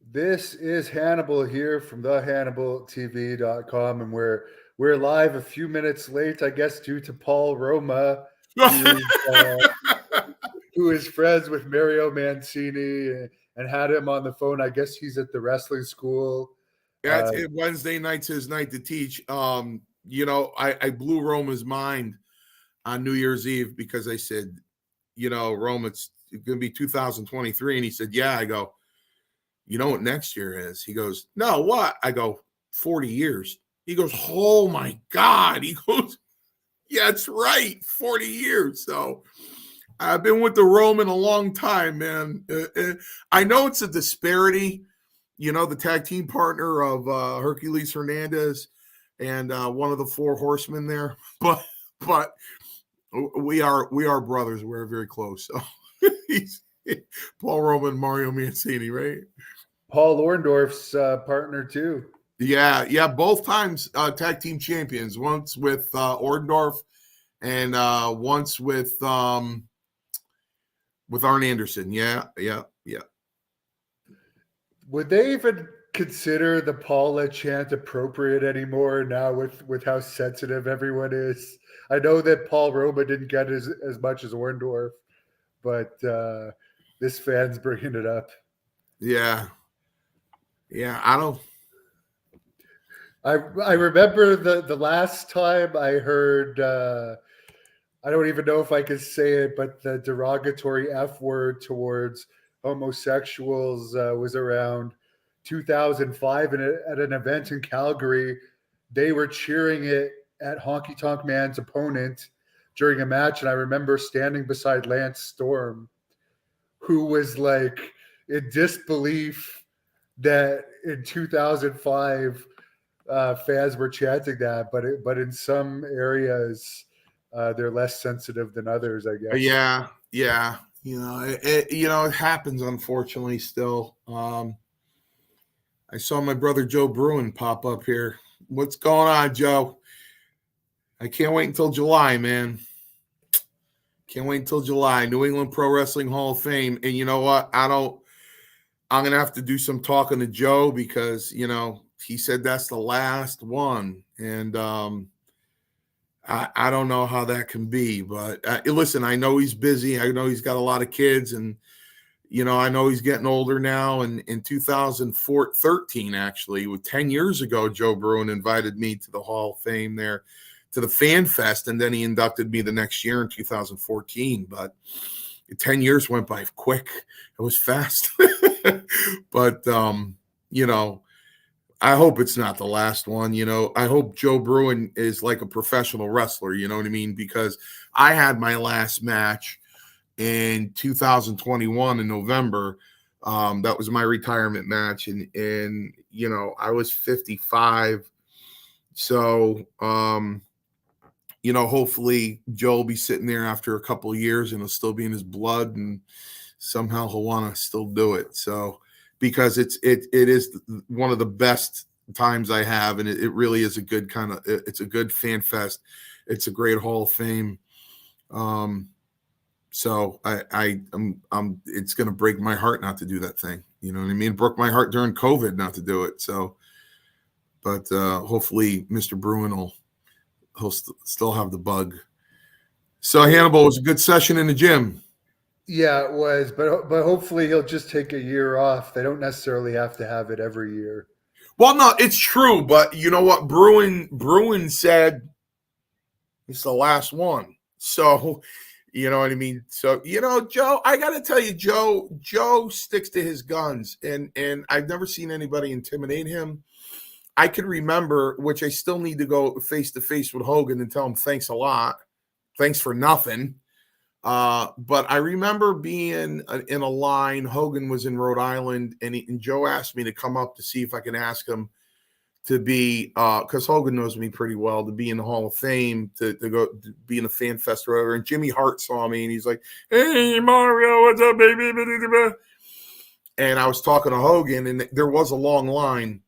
This is Hannibal here from the HannibalTV.com, and we're live a few minutes late, I guess, due to Paul Roma, who who is friends with Mario Mancini and had him on the phone. I guess he's at the wrestling school. Yeah, Wednesday night's his night to teach. I blew Roma's mind on New Year's Eve because I said, Rome, it's going to be 2023. And he said, yeah. I go, you know what next year is? He goes, no, what? I go, 40 years. He goes, oh, my God. He goes, yeah, that's right, 40 years. So I've been with the Roman a long time, man. I know it's a disparity. The tag team partner of Hercules Hernandez and one of the four horsemen there, but we are brothers. We're very close. So he's Paul Roma and Mario Mancini, right? Paul Orndorff's partner too. Yeah, both times tag team champions. Once with Orndorff and once with Arn Anderson. Yeah. Would they even consider the Paula chant appropriate anymore now with how sensitive everyone is? I know that Paul Roma didn't get as much as Orndorff, but this fan's bringing it up. Yeah, I don't. I remember the last time I heard. I don't even know if I could say it, but the derogatory F word towards homosexuals was around 2005, and at an event in Calgary, they were cheering it at Honky Tonk Man's opponent during a match, and I remember standing beside Lance Storm, who was like in disbelief that in 2005 fans were chanting that, but in some areas they're less sensitive than others, I guess. Yeah. It happens, unfortunately, still. I saw my brother Joe Bruin pop up here. What's going on, Joe? I can't wait until July, man. Can't wait until July. New England Pro Wrestling Hall of Fame. And you know what? I'm going to have to do some talking to Joe because, he said that's the last one. And I don't know how that can be. But listen, I know he's busy. I know he's got a lot of kids. And, I know he's getting older now. And in 2013, actually, 10 years ago, Joe Bruin invited me to the Hall of Fame there, to the Fan Fest. And then he inducted me the next year in 2014. But 10 years went by quick. It was fast. But, I hope it's not the last one. I hope Joe Bruin is like a professional wrestler, you know what I mean? Because I had my last match in 2021 in November. That was my retirement match. And I was 55. So, hopefully Joe will be sitting there after a couple of years and it'll still be in his blood and somehow he'll want to still do it. So, because it is one of the best times I have, and it really is a good it's a good fan fest. It's a great Hall of Fame. So I'm it's going to break my heart not to do that thing. You know what I mean? It broke my heart during COVID not to do it. So, but hopefully Mr. Bruin he'll still have the bug. So Hannibal, was a good session in the gym. Yeah, it was, but hopefully he'll just take a year off. They don't necessarily have to have it every year. Well, no, it's true, but you know what? Bruin said it's the last one. So, you know what I mean? So, Joe, I got to tell you, Joe sticks to his guns, and I've never seen anybody intimidate him. I can remember, which I still need to go face to face with Hogan and tell him thanks a lot. Thanks for nothing. But I remember being in a line. Hogan was in Rhode Island, and Joe asked me to come up to see if I can ask him to be, because Hogan knows me pretty well, to be in the Hall of Fame, to go to be in a fan fest or whatever. And Jimmy Hart saw me, and he's like, "Hey, Mario, what's up, baby?" And I was talking to Hogan, and there was a long line.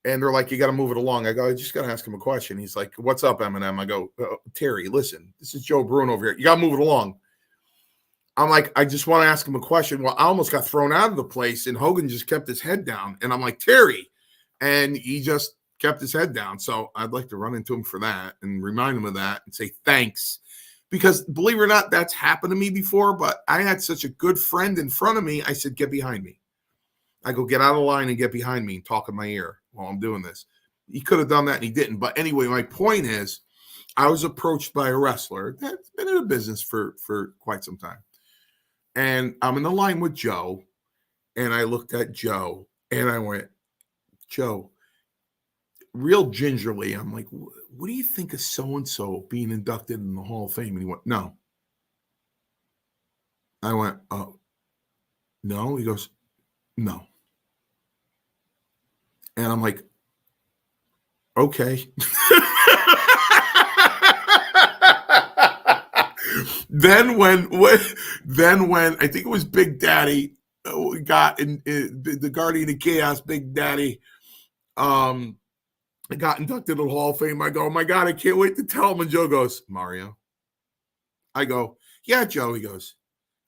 And they're like, you got to move it along. I go, I just got to ask him a question. He's like, what's up, Eminem? I go, Terry, listen, this is Joe Bruin over here. You got to move it along. I'm like, I just want to ask him a question. Well, I almost got thrown out of the place, and Hogan just kept his head down. And I'm like, Terry. And he just kept his head down. So I'd like to run into him for that and remind him of that and say thanks. Because believe it or not, that's happened to me before. But I had such a good friend in front of me. I said, get behind me. I go, get out of line and get behind me and talk in my ear while I'm doing this. He could have done that and he didn't. But anyway, my point is, I was approached by a wrestler that's been in the business for quite some time. And I'm in the line with Joe. And I looked at Joe and I went, Joe, real gingerly, I'm like, what do you think of so-and-so being inducted in the Hall of Fame? And he went, no. I went, oh, no? He goes, no. And I'm like, okay. Then when I think it was Big Daddy got in the Guardian of Chaos, Big Daddy, I got inducted to the Hall of Fame. I go, oh my God, I can't wait to tell him. And Joe goes, Mario. I go, yeah, Joe. He goes,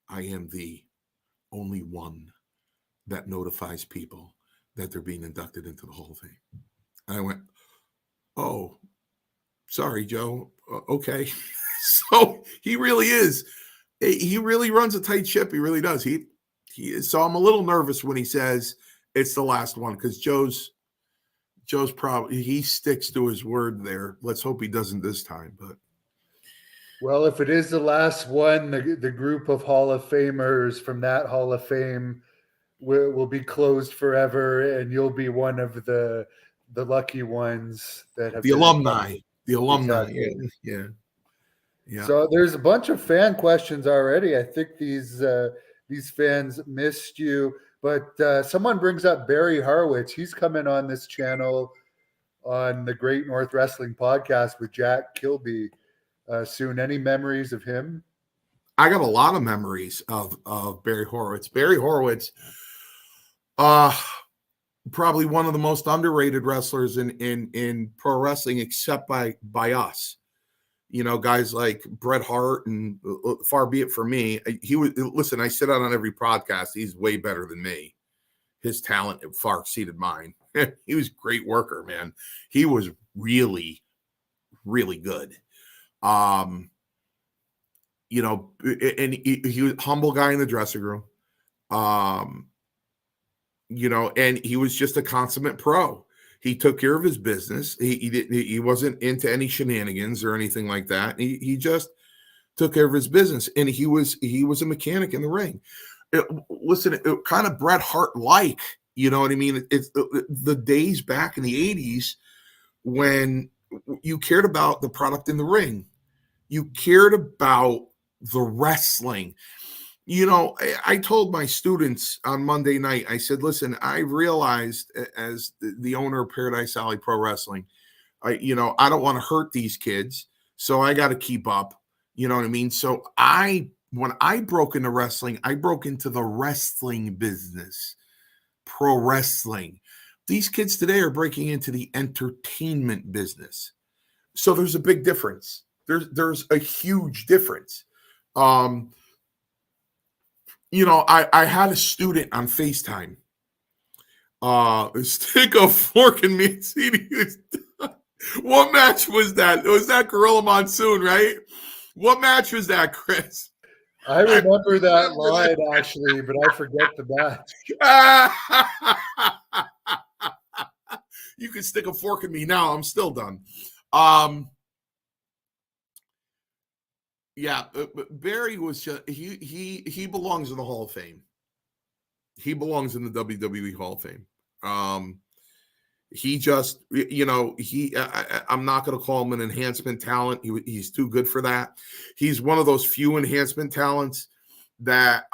I am the only one that notifies people that they're being inducted into the Hall of Fame. And I went, oh, sorry, Joe. Okay. So he really is. He really runs a tight ship. He really does. He is. So I'm a little nervous when he says it's the last one, because Joe's probably, he sticks to his word there. Let's hope he doesn't this time. But well, if it is the last one, the group of Hall of Famers from that Hall of Fame will be closed forever, and you'll be one of the lucky ones that have the been alumni, inducted. the alumni, Exactly. yeah. So there's a bunch of fan questions already. I think these fans missed you, but someone brings up Barry Horowitz. He's coming on this channel on the Great North Wrestling Podcast with Jack Kilby soon. Any memories of him? I got a lot of memories of Barry Horowitz. Barry Horowitz, probably one of the most underrated wrestlers in pro wrestling, except by us. You know, guys like Bret Hart, and far be it for me. He was, listen, I sit out on every podcast. He's way better than me. His talent far exceeded mine. He was a great worker, man. He was really, really good. You know, and he was a humble guy in the dressing room. You know, and he was just a consummate pro. He took care of his business. He wasn't into any shenanigans or anything like that. He just took care of his business, and he was a mechanic in the ring. Listen, it kind of Bret Hart like, you know what I mean? It's the days back in the 80s when you cared about the product in the ring. You cared about the wrestling. You know, I told my students on Monday night, I said, listen, I realized as the owner of Paradise Alley Pro Wrestling, I don't want to hurt these kids, so I got to keep up. You know what I mean? So when I broke into wrestling, I broke into the wrestling business, pro wrestling. These kids today are breaking into the entertainment business. So there's a big difference. There's a huge difference. You know, I had a student on FaceTime stick a fork in Mancini. What match was that? Was that Gorilla Monsoon, right? What match was that, Chris? I remember that line, actually, but I forget the match. You can stick a fork in me now. I'm still done. Yeah, Barry was just, he belongs in the Hall of Fame. He belongs in the WWE Hall of Fame. He just, you know, I'm not going to call him an enhancement talent. He's too good for that. He's one of those few enhancement talents that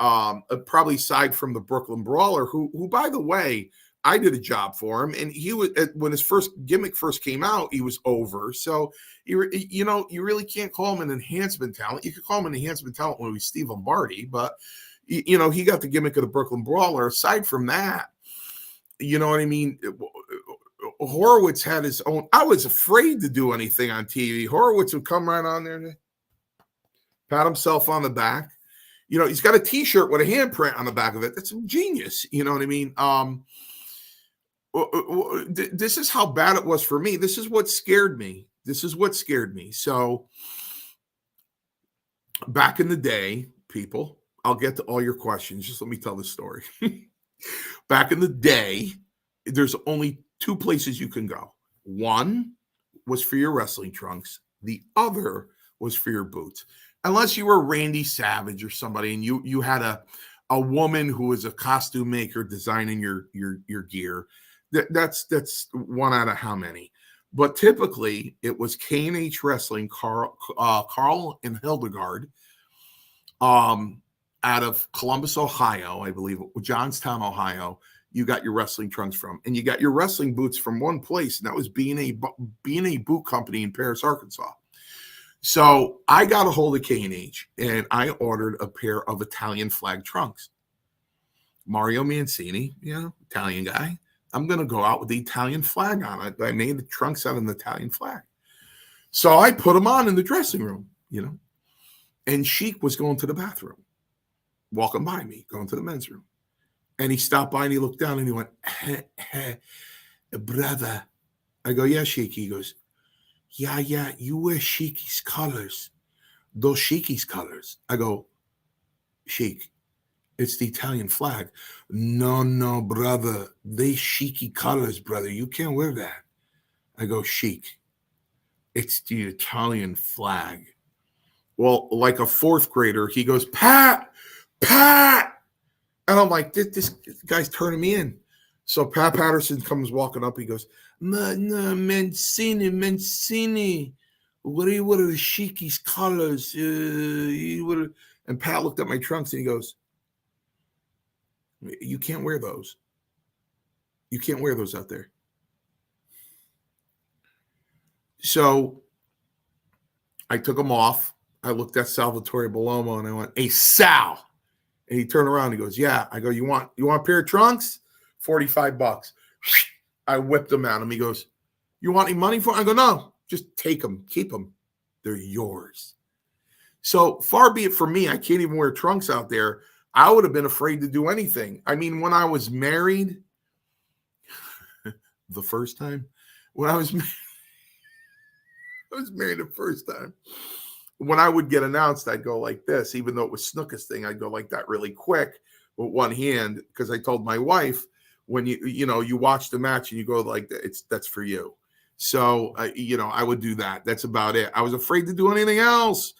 probably aside from the Brooklyn Brawler, who by the way, I did a job for him, and he was, when his first gimmick first came out, he was over. So you really can't call him an enhancement talent. You could call him an enhancement talent when he was Steve Lombardi, but you know, he got the gimmick of the Brooklyn Brawler. Aside from that, you know what I mean? Horowitz had his own. I was afraid to do anything on TV. Horowitz would come right on there, pat himself on the back. You know, he's got a T-shirt with a handprint on the back of it. That's genius. You know what I mean? This is how bad it was for me. This is what scared me. So back in the day, people, I'll get to all your questions. Just let me tell this story. Back in the day, there's only two places you can go. One was for your wrestling trunks. The other was for your boots. Unless you were Randy Savage or somebody and you had a woman who was a costume maker designing your gear. That's one out of how many. But typically it was K&H Wrestling, Carl and Hildegard, out of Columbus, Ohio, I believe, Johnstown, Ohio. You got your wrestling trunks from, and you got your wrestling boots from one place, and that was B&A Boot Company in Paris, Arkansas. So I got a hold of K&H, and I ordered a pair of Italian flag trunks. Mario Mancini, Italian guy. I'm going to go out with the Italian flag on it. I made the trunks out of an Italian flag. So I put them on in the dressing room, and Sheik was going to the bathroom, walking by me, going to the men's room. And he stopped by and he looked down and he went, hey, brother. I go, yeah, Sheik. He goes, yeah, you wear Sheiky's colors. Those Sheiky's colors. I go, Sheik, it's the Italian flag. No, brother. They Sheiky colors, brother. You can't wear that. I go, Sheik, it's the Italian flag. Well, like a fourth grader, he goes, Pat. And I'm like, this guy's turning me in. So Pat Patterson comes walking up. He goes, no, Mancini. What are the Sheiky's colors? And Pat looked at my trunks and he goes, you can't wear those. You can't wear those out there. So I took them off. I looked at Salvatore Bellomo and I went, hey, Sal. And he turned around and he goes, yeah. I go, you want a pair of trunks? $45. I whipped them at him. He goes, you want any money for them? I go, no, just take them. Keep them. They're yours. So far be it from me. I can't even wear trunks out there. I would have been afraid to do anything. I mean, when I was married, the first time, when I was married the first time, when I would get announced, I'd go like this, even though it was Snooka's thing, I'd go like that really quick with one hand, because I told my wife, when you watch the match and you go like that, that's for you. So, I would do that. That's about it. I was afraid to do anything else.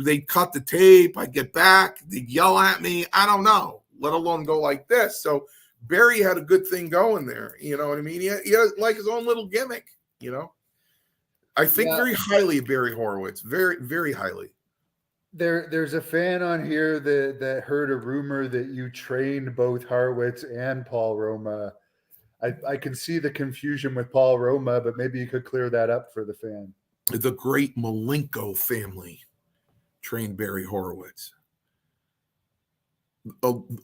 They'd cut the tape. I'd get back. They'd yell at me. I don't know, let alone go like this. So Barry had a good thing going there. You know what I mean? He had like his own little gimmick, I think very highly of Barry Horowitz, very, very highly. There's a fan on here that heard a rumor that you trained both Horowitz and Paul Roma. I can see the confusion with Paul Roma, but maybe you could clear that up for the fan. The great Malenko family trained Barry Horowitz.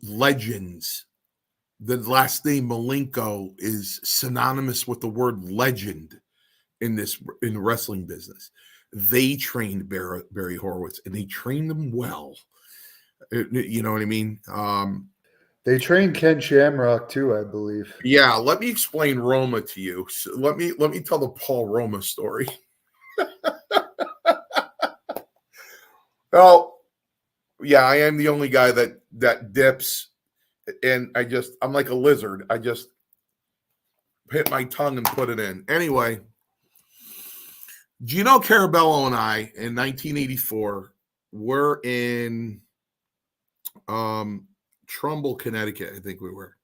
Legends. The last name Malenko is synonymous with the word legend in the wrestling business. They trained Barry Horowitz, and they trained him well. You know what I mean? They trained Ken Shamrock too, I believe. Yeah, let me explain Roma to you. So let me tell the Paul Roma story. Well, yeah, I am the only guy that dips, and I'm like a lizard. I just hit my tongue and put it in. Anyway, Gino Carabello and I in 1984 were in Trumbull, Connecticut, I think we were.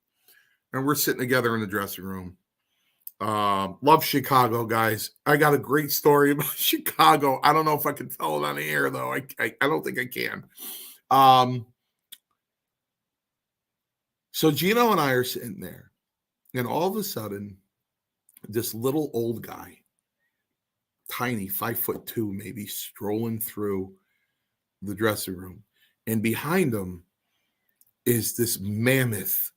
And we're sitting together in the dressing room. Love Chicago, guys. I got a great story about Chicago. I don't know if I can tell it on the air, though. I don't think I can. So Gino and I are sitting there, and all of a sudden, this little old guy, tiny, 5'2", maybe, strolling through the dressing room, and behind him is this mammoth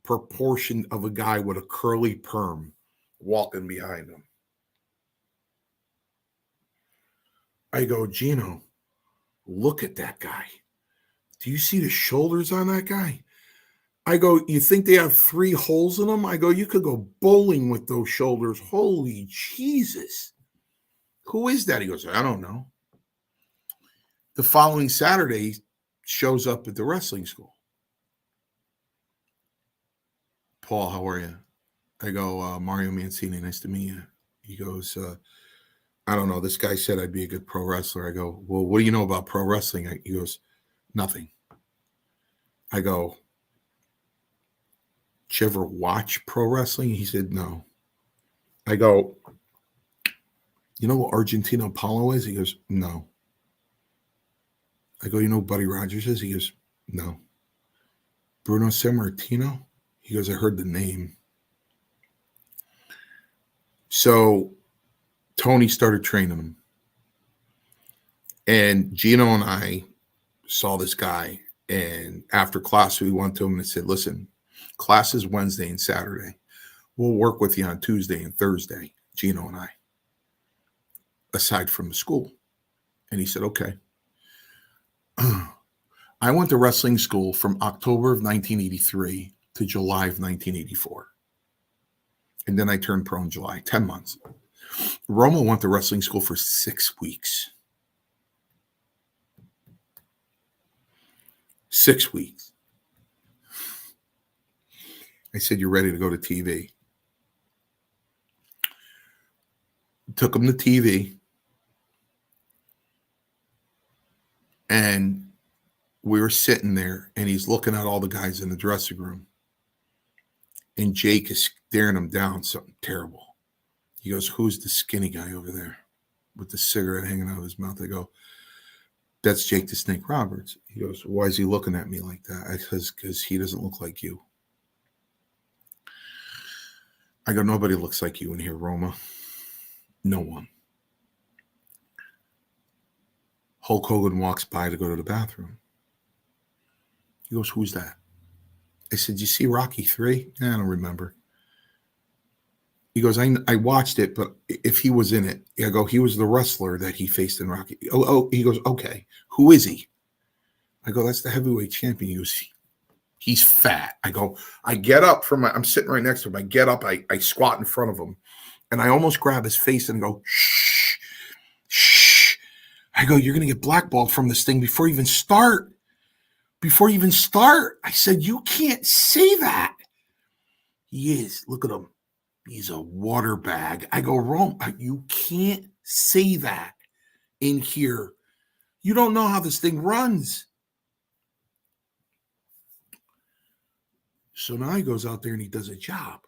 proportion of a guy with a curly perm walking behind him. I go, Gino, look at that guy. do you see the shoulders on that guy? I go, you think they have 3 holes in them? I go, you could go bowling with those shoulders. Holy Jesus. Who is that? He goes, I don't know. The following Saturday, he shows up at the wrestling school. Paul, how are you? I go, Mario Mancini, nice to meet you. He goes, I don't know. This guy said I'd be a good pro wrestler. I go, well, what do you know about pro wrestling? He goes, nothing. I go, did you ever watch pro wrestling? He said, no. I go, you know what Argentino Paulo is? He goes, no. I go, you know who Buddy Rogers is? He goes, no. Bruno Sammartino? He goes, I heard the name. So Tony started training him. And Gino and I saw this guy. And after class, we went to him and said, listen, class is Wednesday and Saturday. We'll work with you on Tuesday and Thursday, Gino and I, aside from the school. And he said, okay. I went to wrestling school from October of 1983 to July of 1984. And then I turned pro in July, 10 months. Roma went to wrestling school for 6 weeks. 6 weeks. I said, you're ready to go to TV. Took him to TV. And we were sitting there, and he's looking at all the guys in the dressing room. And Jake is staring him down, something terrible. He goes, who's the skinny guy over there with the cigarette hanging out of his mouth? I go, that's Jake the Snake Roberts. He goes, why is he looking at me like that? I says, because he doesn't look like you. I go, nobody looks like you in here, Roma. No one. Hulk Hogan walks by to go to the bathroom. He goes, who's that? I said, you see Rocky 3? I don't remember. He goes, I watched it, but if he was in it, I go, he was the wrestler that he faced in Rocky. Oh, he goes, okay. Who is he? I go, that's the heavyweight champion. He goes, he's fat. I go, I get up from I'm sitting right next to him. I get up, I squat in front of him, and I almost grab his face and go, shh, shh. I go, you're going to get blackballed from this thing before you even start. Before you even start. I said, you can't say that. He is. Look at him. He's a water bag. I go, Rome, you can't say that in here. You don't know how this thing runs. So now he goes out there and he does a job.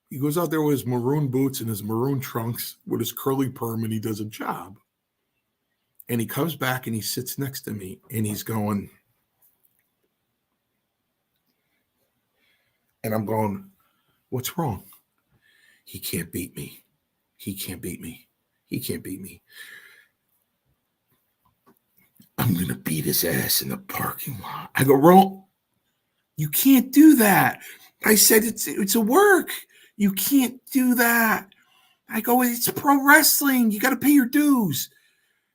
He goes out there with his maroon boots and his maroon trunks with his curly perm, and he does a job. And he comes back and he sits next to me and he's going, and I'm going, what's wrong? He can't beat me. He can't beat me. He can't beat me. I'm going to beat his ass in the parking lot. I go, Rome, you can't do that. I said, it's a work. You can't do that. I go, it's pro wrestling. You got to pay your dues.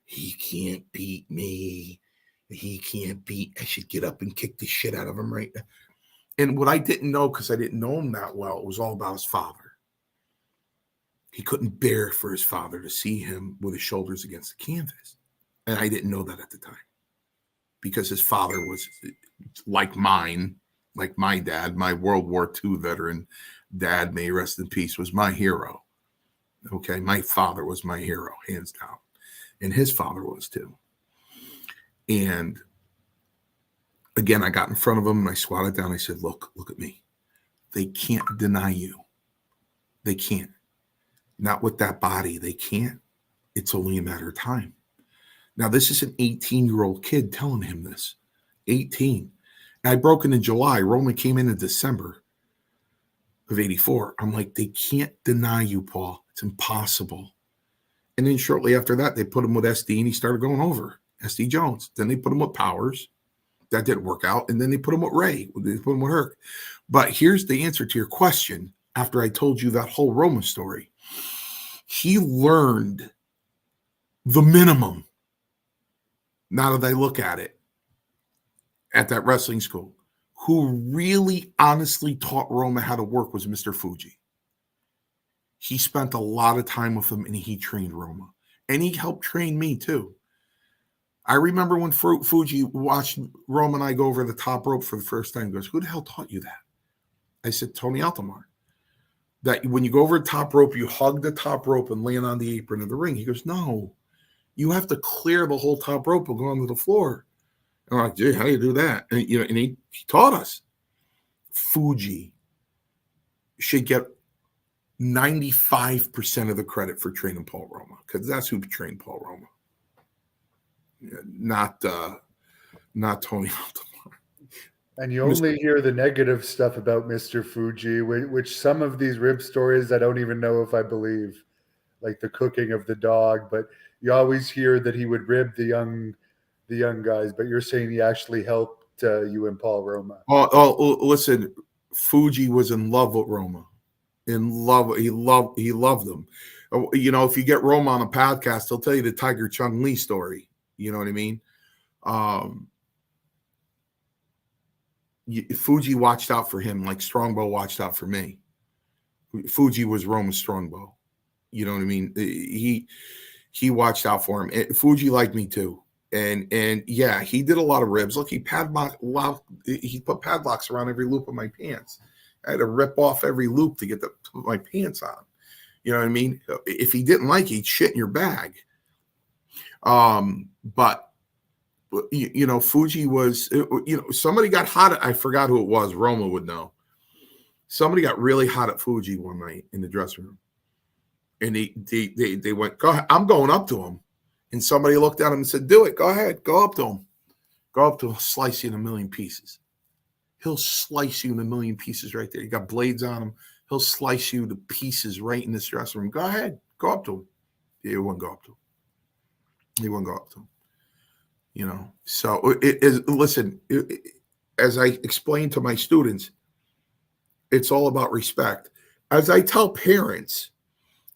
He can't beat me. He can't beat. I should get up and kick the shit out of him right now. And what I didn't know, because I didn't know him that well, it was all about his father. He couldn't bear for his father to see him with his shoulders against the canvas. And I didn't know that at the time. Because his father was like mine, like my dad, my World War II veteran dad, may he rest in peace, was my hero. Okay, my father was my hero, hands down. And his father was too. And again, I got in front of him and I squatted down. I said, look at me. They can't deny you. They can't. Not with that body. They can't. It's only a matter of time. Now, this is an 18-year-old kid telling him this. 18. And I broke in July. Roman came in December of 84. I'm like, they can't deny you, Paul. It's impossible. And then shortly after that, they put him with SD, and he started going over. SD Jones. Then they put him with Powers. That didn't work out. And then they put him with Ray. They put him with Herc. But here's the answer to your question after I told you that whole Roma story. He learned the minimum now that I look at it, at that wrestling school, who really honestly taught Roma how to work was Mr. Fuji. He spent a lot of time with him and he trained Roma. And he helped train me too. I remember when Fuji watched Roma and I go over the top rope for the first time. He goes, "Who the hell taught you that?" I said, "Tony Altomar. That when you go over the top rope, you hug the top rope and land on the apron of the ring." He goes, "No, you have to clear the whole top rope and go onto the floor." And I'm like, "Gee, how do you do that?" And and he taught us. Fuji should get 95% of the credit for training Paul Roma, because that's who trained Paul Roma. Not Tony Altomar. And you only hear the negative stuff about Mr. Fuji, which some of these rib stories I don't even know if I believe, like the cooking of the dog. But you always hear that he would rib the young guys. But you're saying he actually helped you and Paul Roma. Listen, Fuji was in love with Roma. In love, he loved them. If you get Roma on a podcast, he'll tell you the Tiger Chung Lee story. You know what I mean? Fuji watched out for him like Strongbow watched out for me. Fuji was Roma's Strongbow. You know what I mean? He watched out for him. Fuji liked me too. And yeah, he did a lot of ribs. Look, he put padlocks around every loop of my pants. I had to rip off every loop to put my pants on. You know what I mean? If he didn't like it, he'd shit in your bag. But Fuji was, somebody got hot I forgot who it was. Roma would know. Somebody got really hot at Fuji one night in the dressing room. And they went, "Go ahead. I'm going up to him." And somebody looked at him and said, "Do it. Go ahead. Go up to him. Go up to him. Slice you in a million pieces." He'll slice you in a million pieces right there. You got blades on him. He'll slice you to pieces right in this dressing room. Go ahead. Go up to him. He wouldn't go up to him. He wouldn't go up to him. So listen, as I explain to my students, it's all about respect. As I tell parents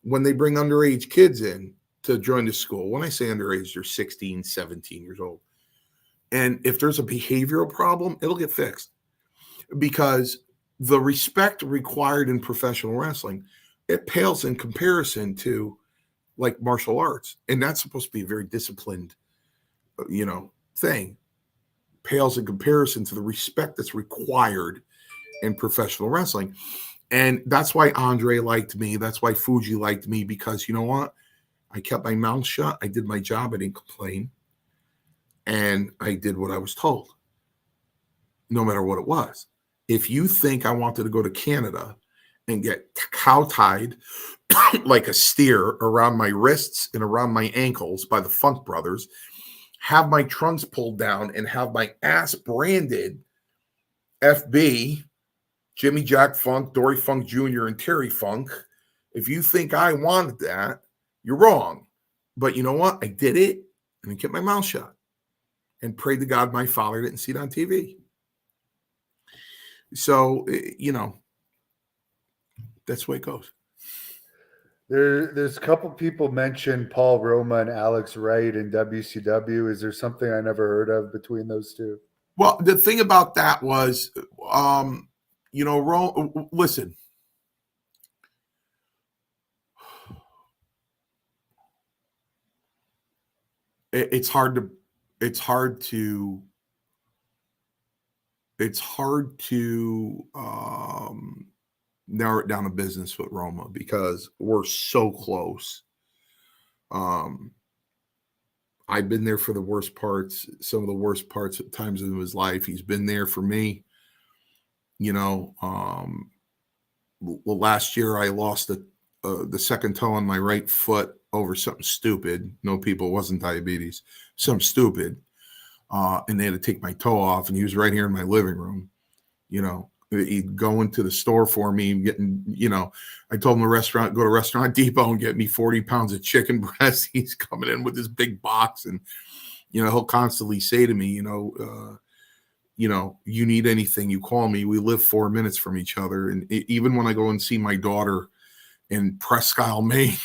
when they bring underage kids in to join the school, when I say underage, they're 16, 17 years old. And if there's a behavioral problem, it'll get fixed. Because the respect required in professional wrestling, it pales in comparison to like martial arts. And that's supposed to be a very disciplined, thing. Pales in comparison to the respect that's required in professional wrestling. And that's why Andre liked me. That's why Fuji liked me, because you know what? I kept my mouth shut. I did my job. I didn't complain. And I did what I was told, no matter what it was. If you think I wanted to go to Canada and get cow-tied like a steer around my wrists and around my ankles by the Funk Brothers, have my trunks pulled down and have my ass branded FB, Jimmy Jack Funk, Dory Funk Jr., and Terry Funk, if you think I wanted that, you're wrong. But you know what? I did it, and I kept my mouth shut and prayed to God my father didn't see it on TV. So, that's the way it goes. There's a couple people mentioned Paul Roma and Alex Wright in WCW. Is there something I never heard of between those two? Well, the thing about that was, listen, it's hard to narrow it down to business with Roma because we're so close. I've been there for the worst parts, some of the worst parts at times in his life. He's been there for me. Last year I lost the second toe on my right foot over something stupid. No, people, it wasn't diabetes, something stupid. And they had to take my toe off, and he was right here in my living room. He'd go into the store for me and getting, I told him go to Restaurant Depot and get me 40 pounds of chicken breast. He's coming in with this big box, and, he'll constantly say to me, you need anything, you call me. We live 4 minutes from each other. And even when I go and see my daughter in Presque Isle, Maine,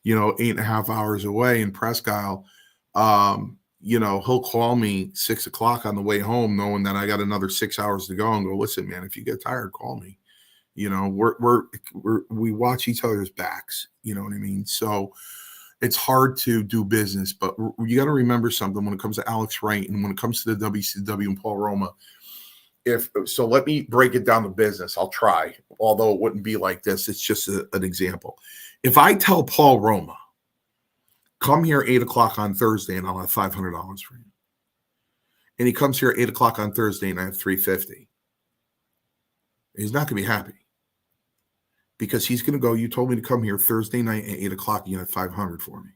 8.5 hours away in Presque Isle, he'll call me 6 o'clock on the way home, knowing that I got another 6 hours to go, and go, listen, man, if you get tired, call me. We watch each other's backs. You know what I mean? So it's hard to do business, but you got to remember something when it comes to Alex Wright and when it comes to the WCW and Paul Roma. Let me break it down to business. I'll try, although it wouldn't be like this. It's just an example. If I tell Paul Roma, come here 8 o'clock on Thursday and I'll have $500 for you, and he comes here 8 o'clock on Thursday and I have $350, he's not going to be happy, because he's going to go, you told me to come here Thursday night at 8 o'clock and you have $500 for me.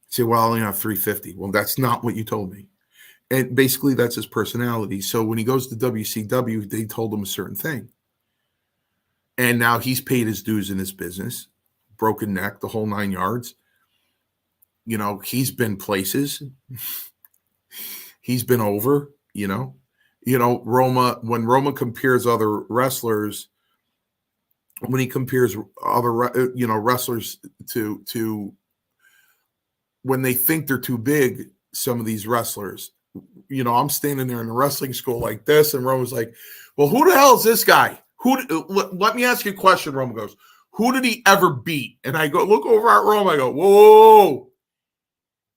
Say, well, I only have $350. Well, that's not what you told me. And basically that's his personality. So when he goes to WCW, they told him a certain thing. And now he's paid his dues in this business, broken neck, the whole 9 yards. He's been places. He's been over, Roma, when Roma compares other wrestlers, when he compares other, wrestlers to when they think they're too big, some of these wrestlers, I'm standing there in the wrestling school like this, and Roma's like, well, who the hell is this guy? Let me ask you a question. Roma goes, who did he ever beat? And I go, look over at Roma. I go, whoa,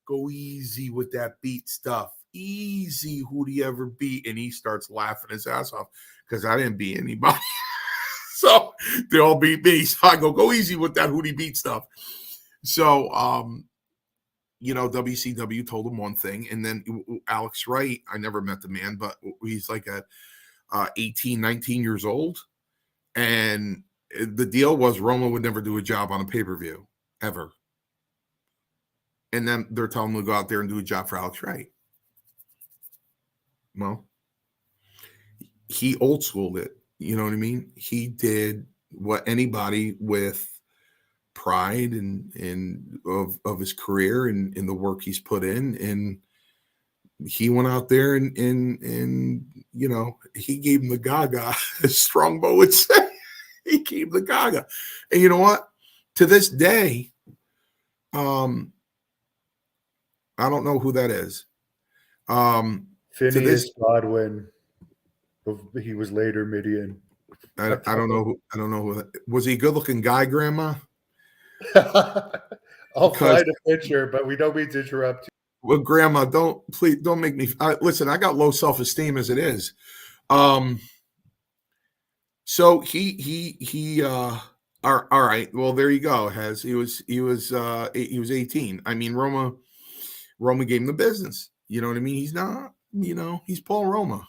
go easy with that beat stuff. Easy. Who did he ever beat? And he starts laughing his ass off, because I didn't beat anybody. So they all beat me. So I go easy with that who did he beat stuff. So, WCW told him one thing, and then Alex Wright, I never met the man, but he's like 18, 19 years old. And the deal was Roma would never do a job on a pay-per-view, ever. And then they're telling him to go out there and do a job for Alex Wright. Well, he old schooled it. You know what I mean? He did what anybody with pride and of his career and the work he's put in, and he went out there and he gave him the gaga, as Strongbow would say. He gave the gaga. And you know what? To this day, I don't know who that is. Phineas Godwin. He was later Midian. I don't know who that, was he a good-looking guy, Grandma? I'll find a picture, but we don't mean to interrupt you. Well, Grandma, please don't make me. Listen, I got low self-esteem as it is. So he all right. Well, there you go. He was 18. I mean, Roma gave him the business. You know what I mean? He's not. He's Paul Roma.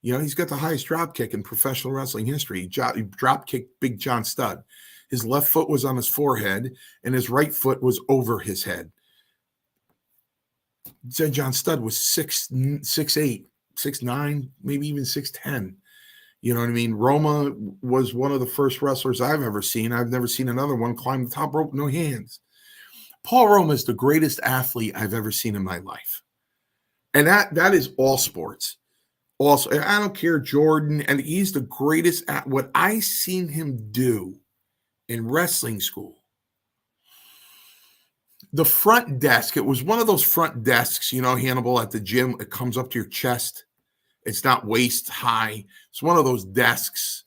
He's got the highest drop kick in professional wrestling history. He drop kicked Big John Studd. His left foot was on his forehead, and his right foot was over his head. John Studd was 6'8", 6'9", maybe even 6'10". You know what I mean? Roma was one of the first wrestlers I've ever seen. I've never seen another one climb the top rope with no hands. Paul Roma is the greatest athlete I've ever seen in my life. And that is all sports. Also, I don't care, Jordan, and he's the greatest at what I seen him do in wrestling school. The front desk, it was one of those front desks, Hannibal, at the gym. It comes up to your chest. It's not waist high. It's one of those desks.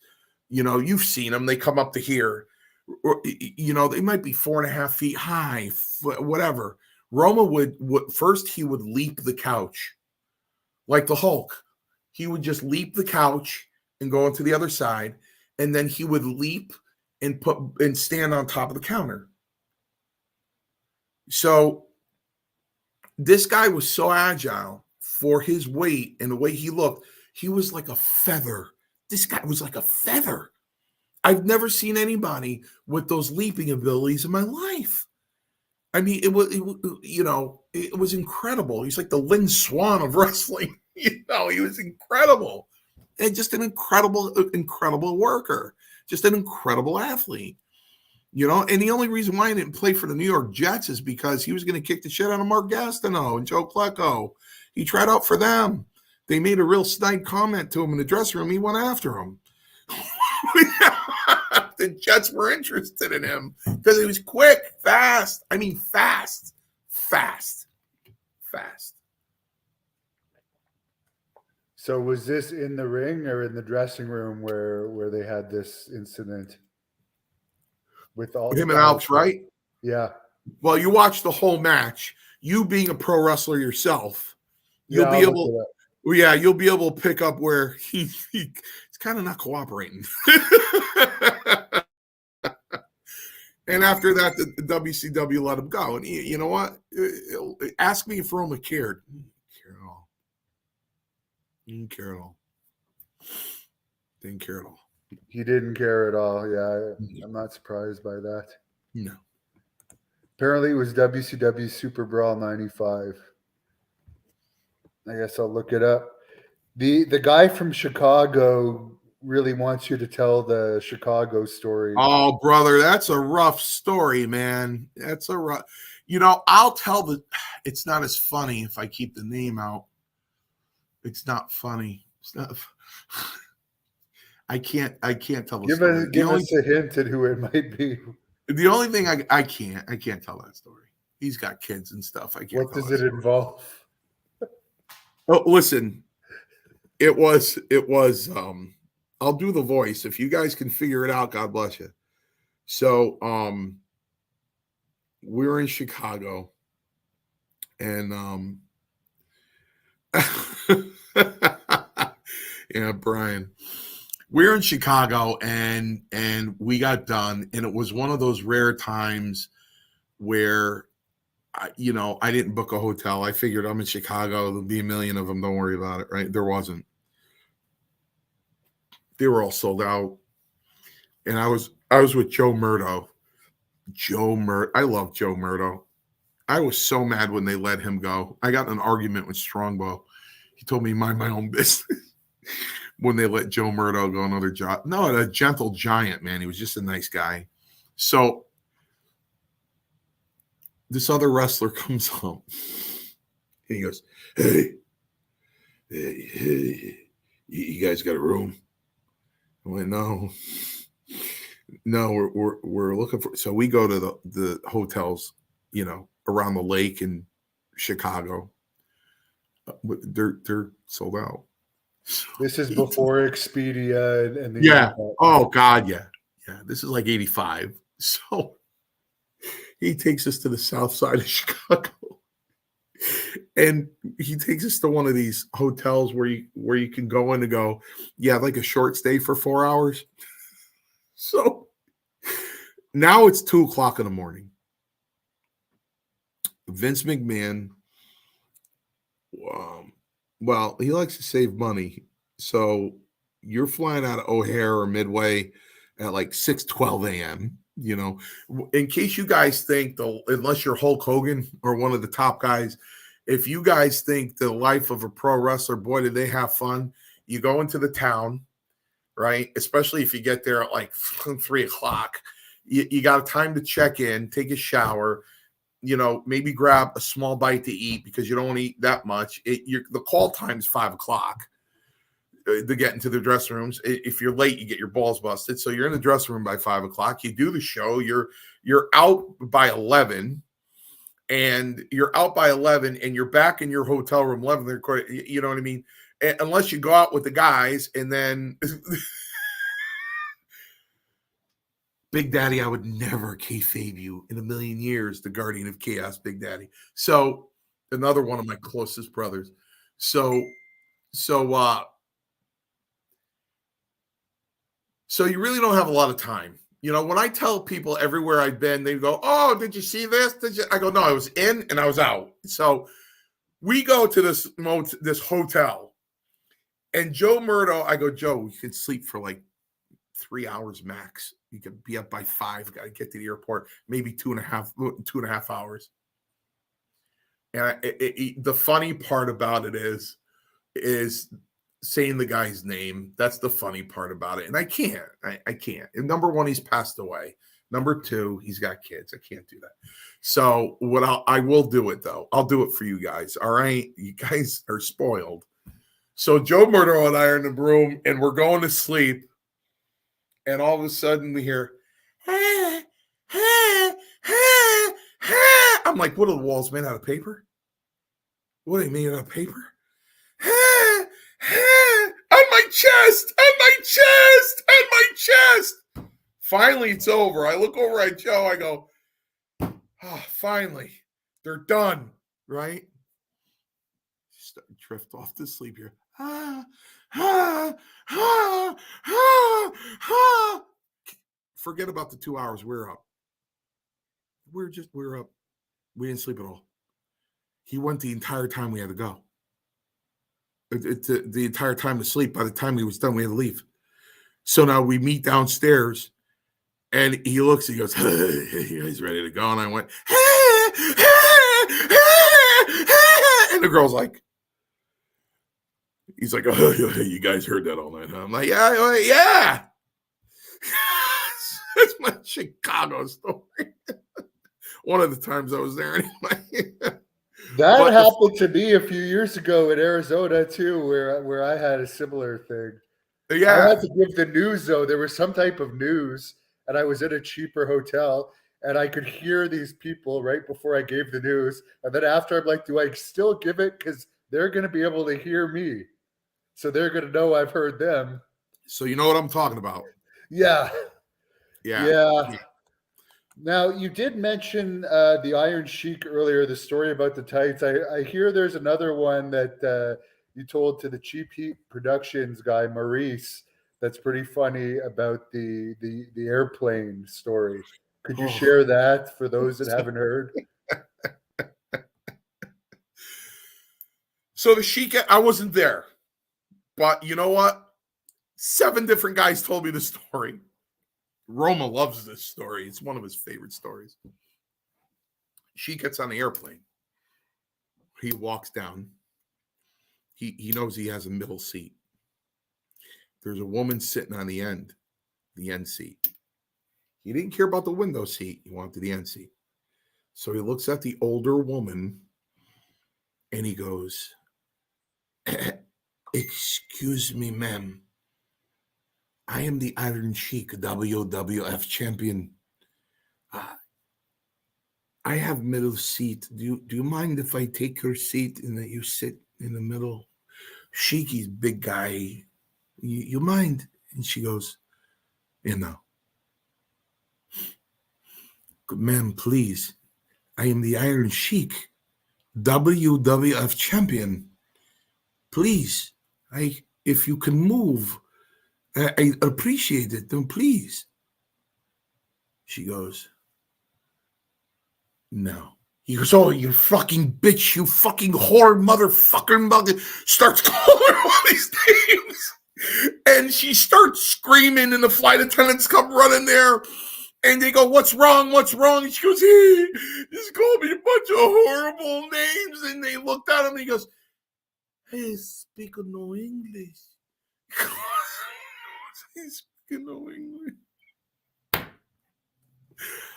You've seen them. They come up to here. Or, they might be 4.5 feet high, whatever. Roma would first, he would leap the couch like the Hulk. He would just leap the couch and go into the other side, and then he would leap and stand on top of the counter. So this guy was so agile for his weight and the way he looked. He was like a feather. This guy was like a feather. I've never seen anybody with those leaping abilities in my life. I mean, it was incredible. He's like the Lynn Swan of wrestling. He was incredible. And just an incredible worker. Just an incredible athlete. And the only reason why he didn't play for the New York Jets is because he was going to kick the shit out of Mark Gastineau and Joe Klecko. He tried out for them. They made a real snide comment to him in the dressing room. He went after him. The Jets were interested in him because he was quick, fast. I mean, fast. fast. So was this in the ring or in the dressing room where they had this incident with all the Him and guys? Alex Wright? Yeah. Well, you watch the whole match. You being a pro wrestler yourself, you'll Yeah, be I'll look able. it up. Well, yeah, you'll be able to pick up where he's kind of not cooperating. And after that, the WCW let him go. And you know what? Ask me if Roma cared. He didn't care at all. Didn't care at all. He didn't care at all. Yeah, I'm not surprised by that. No. Apparently, it was WCW Super Brawl '95. I guess I'll look it up. The guy from Chicago really wants you to tell the Chicago story. Oh, brother, that's a rough story, man. That's a rough. I'll tell it's not as funny if I keep the name out. It's not funny. It's not. I can't tell the story. Give us a hint at who it might be. The only thing I can't tell that story. He's got kids and stuff. I can't. What does it involve? Oh, listen. It was. I'll do the voice. If you guys can figure it out, God bless you. So, we were in Chicago, and yeah, Brian. We're in Chicago, and we got done, and it was one of those rare times where, I didn't book a hotel. I figured I'm in Chicago. There'll be a million of them. Don't worry about it, right? There wasn't. They were all sold out, and I was with Joe Murdo. I love Joe Murdo. I was so mad when they let him go. I got in an argument with Strongbow. He told me mind my own business. When they let Joe Murdo go another job. No, a gentle giant, man. He was just a nice guy. So this other wrestler comes home. And he goes, hey, you guys got a room? I went, no, we're looking for. So we go to the hotels, around the lake in Chicago. They're sold out. This is before Expedia and the yeah. internet. Oh God, yeah. This is like 85. So he takes us to the south side of Chicago, and he takes us to one of these hotels where you can go in and go, like a short stay for 4 hours. So now it's 2:00 in the morning. Vince McMahon, well, he likes to save money. So you're flying out of O'Hare or Midway at like 6:12 a.m. In case you guys think, unless you're Hulk Hogan or one of the top guys, if you guys think the life of a pro wrestler, boy, did they have fun. You go into the town, right? Especially if you get there at like 3:00. You got time to check in, take a shower, maybe grab a small bite to eat because you don't want to eat that much. The call time is 5:00 to get into the dressing rooms. If you're late, you get your balls busted. So you're in the dressing room by 5:00. You do the show. You're out by 11, and you're back in your hotel room 11. You know what I mean? Unless you go out with the guys, and then Big Daddy, I would never kayfabe you in a million years, the Guardian of Chaos, Big Daddy. So another one of my closest brothers. So you really don't have a lot of time. When I tell people everywhere I've been, they go, oh, did you see this? I go, no, I was in and I was out. So we go to this hotel, and Joe Murdo, I go, Joe, you can sleep for like 3 hours max. You can be up by 5. Got to get to the airport, maybe 2.5 hours. And the funny part about it is saying the guy's name. That's the funny part about it. And I can't. I can't. And number one, he's passed away. Number two, he's got kids. I can't do that. So I will do it though. I'll do it for you guys. All right. You guys are spoiled. So Joe Murdo and I are in the room, and we're going to sleep. And all of a sudden we hear, ah, ah, ah, ah. I'm like, what are the walls made out of paper? What are they made out of paper? On my chest, on my chest, on my chest. Finally, it's over. I look over at Joe. I go, finally, they're done, right? Start to drift off to sleep here. Forget about the 2 hours. We're up. We're up. We didn't sleep at all. He went the entire time we had to go. The entire time to sleep. By the time he was done, we had to leave. So now we meet downstairs, and he looks. He goes, "You guys ready to go?" And I went, and the girl's like, he's like, "Oh, you guys heard that all night, huh?" I'm like, "Yeah." That's my Chicago story. One of the times I was there anyway. That happened to me a few years ago in Arizona too, where I had a similar thing. Yeah. I had to give the news though. There was some type of news, and I was in a cheaper hotel, and I could hear these people right before I gave the news. And then after, I'm like, do I still give it? Because they're going to be able to hear me. So they're going to know I've heard them. So you know what I'm talking about. Yeah. Yeah. Now, you did mention the Iron Sheik earlier, the story about the tights. I hear there's another one that you told to the Cheap Heat Productions guy, Maurice, that's pretty funny about the airplane story. Could you share that for those that haven't heard? So the Sheik, I wasn't there. But you know what? 7 different guys told me the story. Roma loves this story. It's one of his favorite stories. She gets on the airplane. He walks down. He knows he has a middle seat. There's a woman sitting on the end seat. He didn't care about the window seat. He wanted the end seat. So he looks at the older woman and he goes, "Excuse me, ma'am. I am the Iron Sheik, WWF champion. I have middle seat. Do you mind if I take your seat and that you sit in the middle? Sheiky's big guy. You mind?" And she goes, "No. Ma'am, please. I am the Iron Sheik, WWF champion. Please, if you can move, I appreciate it. Then please." She goes, "No." He goes, "Oh, you fucking bitch, you fucking whore, motherfucker." Starts calling all these names. And she starts screaming, and the flight attendants come running there. And they go, "What's wrong? What's wrong?" And she goes, "He just called me a bunch of horrible names." And they looked at him, and he goes, "I speak no English." He speak no English.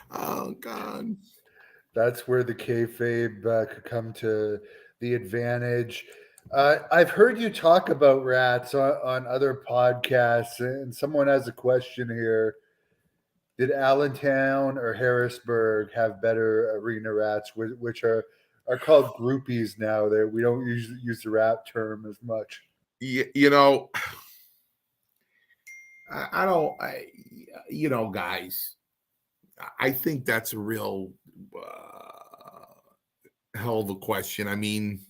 Oh, God. That's where the kayfabe could come to the advantage. I've heard you talk about rats on other podcasts, and someone has a question here. Did Allentown or Harrisburg have better arena rats, which are called groupies now? That we don't usually use the rat term as much. You know, I don't, guys, I think that's a real hell of a question. I mean,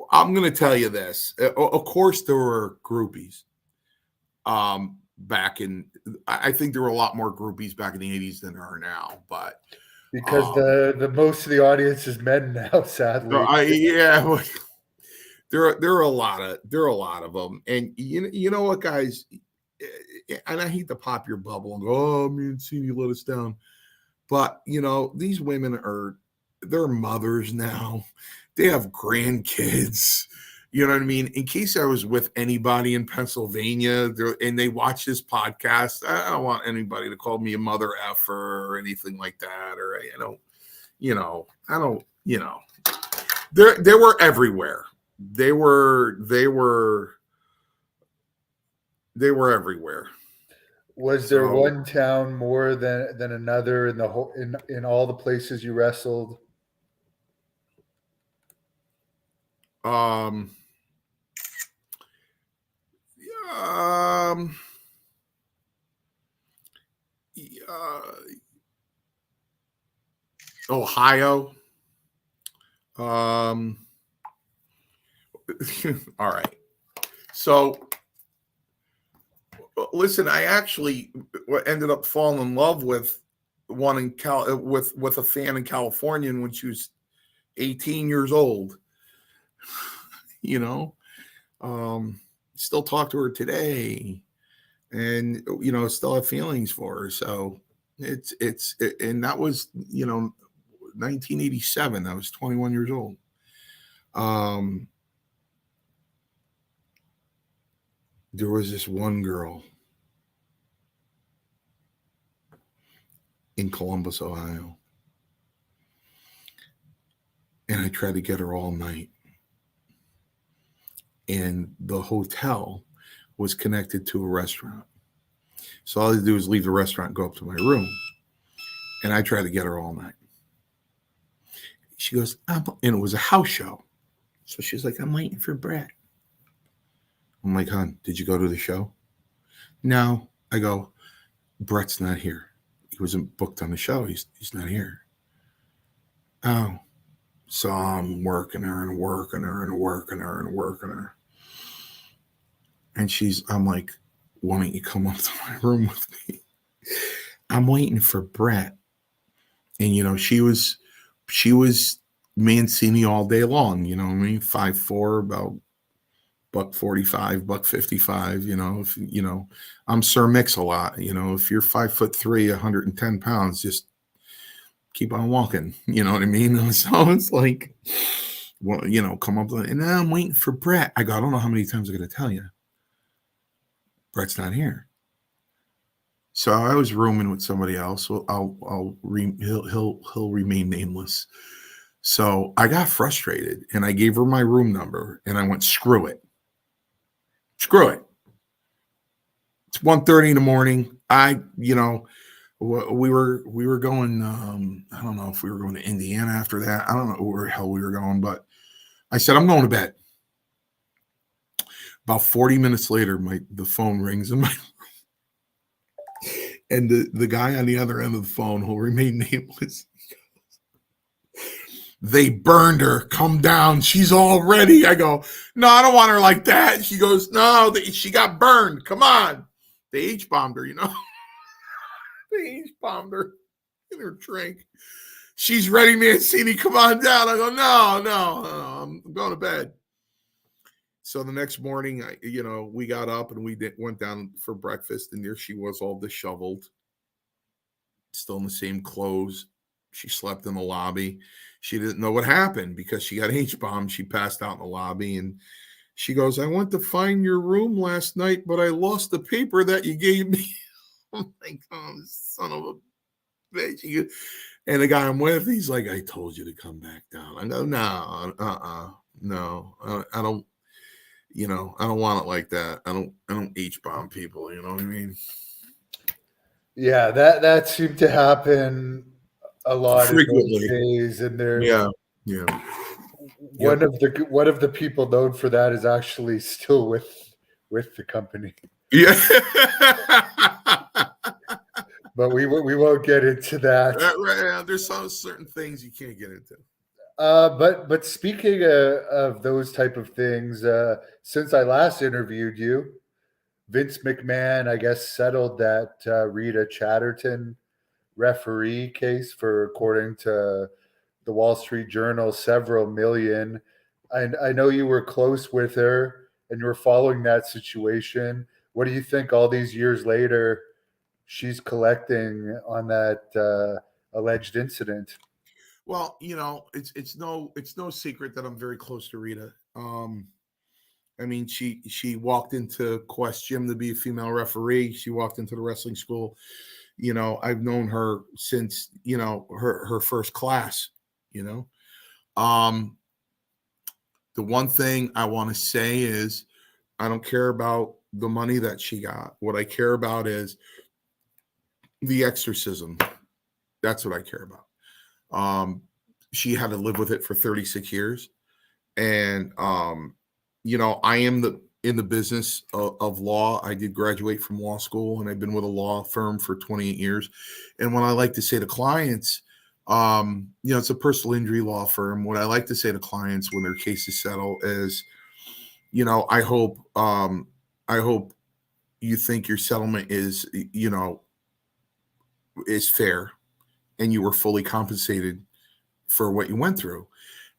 I'm going to tell you this. Of course, there were groupies. Back in, I think there were a lot more groupies back in the 80s than there are now. But because the most of the audience is men now, sadly. There are a lot of them, and you know what, guys, and I hate to pop your bubble and go, "Oh, Mancini let us down," but these women they're mothers now. They have grandkids. You know what I mean? In case I was with anybody in Pennsylvania and they watch this podcast, I don't want anybody to call me a mother effer or anything like that. Or I don't. They were everywhere. They were everywhere. Was there one town more than another in the whole in all the places you wrestled? Um, um, uh, Ohio. Um, all right. So listen, I actually ended up falling in love with one in with a fan in California when she was 18 years old. You know, still talk to her today, and still have feelings for her. So and that was 1987. I was 21 years old. Um, there was this one girl in Columbus, Ohio, and I tried to get her all night. And the hotel was connected to a restaurant. So all I had to do was leave the restaurant and go up to my room. And I tried to get her all night. She goes, and it was a house show. So she's like, I'm waiting for Brett. I'm like, hon, did you go to the show? No. I go, Brett's not here. He wasn't booked on the show. He's not here. Oh. So I'm working her and working her and working her and working her. And I'm like, why don't you come up to my room with me? I'm waiting for Brett. And, she was Mancini all day long, you know what I mean? 5'4", about $145, $155, I'm Sir Mix-a-Lot, if you're 5'3", 110 pounds, just keep on walking, you know what I mean? So it's like, well, come up with, and now I'm waiting for Brett. I don't know how many times I'm going to tell you. Brett's not here. So I was rooming with somebody else. Well, he'll remain nameless. So I got frustrated and I gave her my room number and I went, screw it. Screw it. It's 1:30 in the morning. We were going, I don't know if we were going to Indiana after that. I don't know where the hell we were going, but I said, I'm going to bed. About 40 minutes later, the phone rings in my and the guy on the other end of the phone who'll remain nameless. They burned her. Come down. She's all ready. I go, no, I don't want her like that. She goes, no, she got burned. Come on. They H-bombed her, They H-bombed her in her drink. She's ready, Mancini. Come on down. I go, no, I'm going to bed. So the next morning, we got up and we went down for breakfast, and there she was, all disheveled, still in the same clothes. She slept in the lobby. She didn't know what happened because she got H-bombed. She passed out in the lobby, and she goes, I went to find your room last night, but I lost the paper that you gave me. I'm like, oh, son of a bitch. And the guy I'm with, he's like, I told you to come back down. I go, no, no, I don't. I don't want it like that. I don't H-bomb people. You know what I mean? Yeah, that seemed to happen a lot Frequently. in those days, and there. Yeah. One of the people known for that is actually still with the company. Yeah. But we won't get into that. Right. There's some certain things you can't get into. But speaking of those type of things, since I last interviewed you, Vince McMahon, I guess, settled that Rita Chatterton referee case for, according to the Wall Street Journal, several million. I know you were close with her and you were following that situation. What do you think all these years later she's collecting on that alleged incident? Well, it's no secret that I'm very close to Rita. I mean, she walked into Quest Gym to be a female referee. She walked into the wrestling school. I've known her since, her first class, The one thing I want to say is I don't care about the money that she got. What I care about is the exorcism. That's what I care about. She had to live with it for 36 years. And I am in the business of law. I did graduate from law school, and I've been with a law firm for 28 years. And what I like to say to clients, it's a personal injury law firm. What I like to say to clients when their cases settle is, I hope you think your settlement is fair and you were fully compensated for what you went through.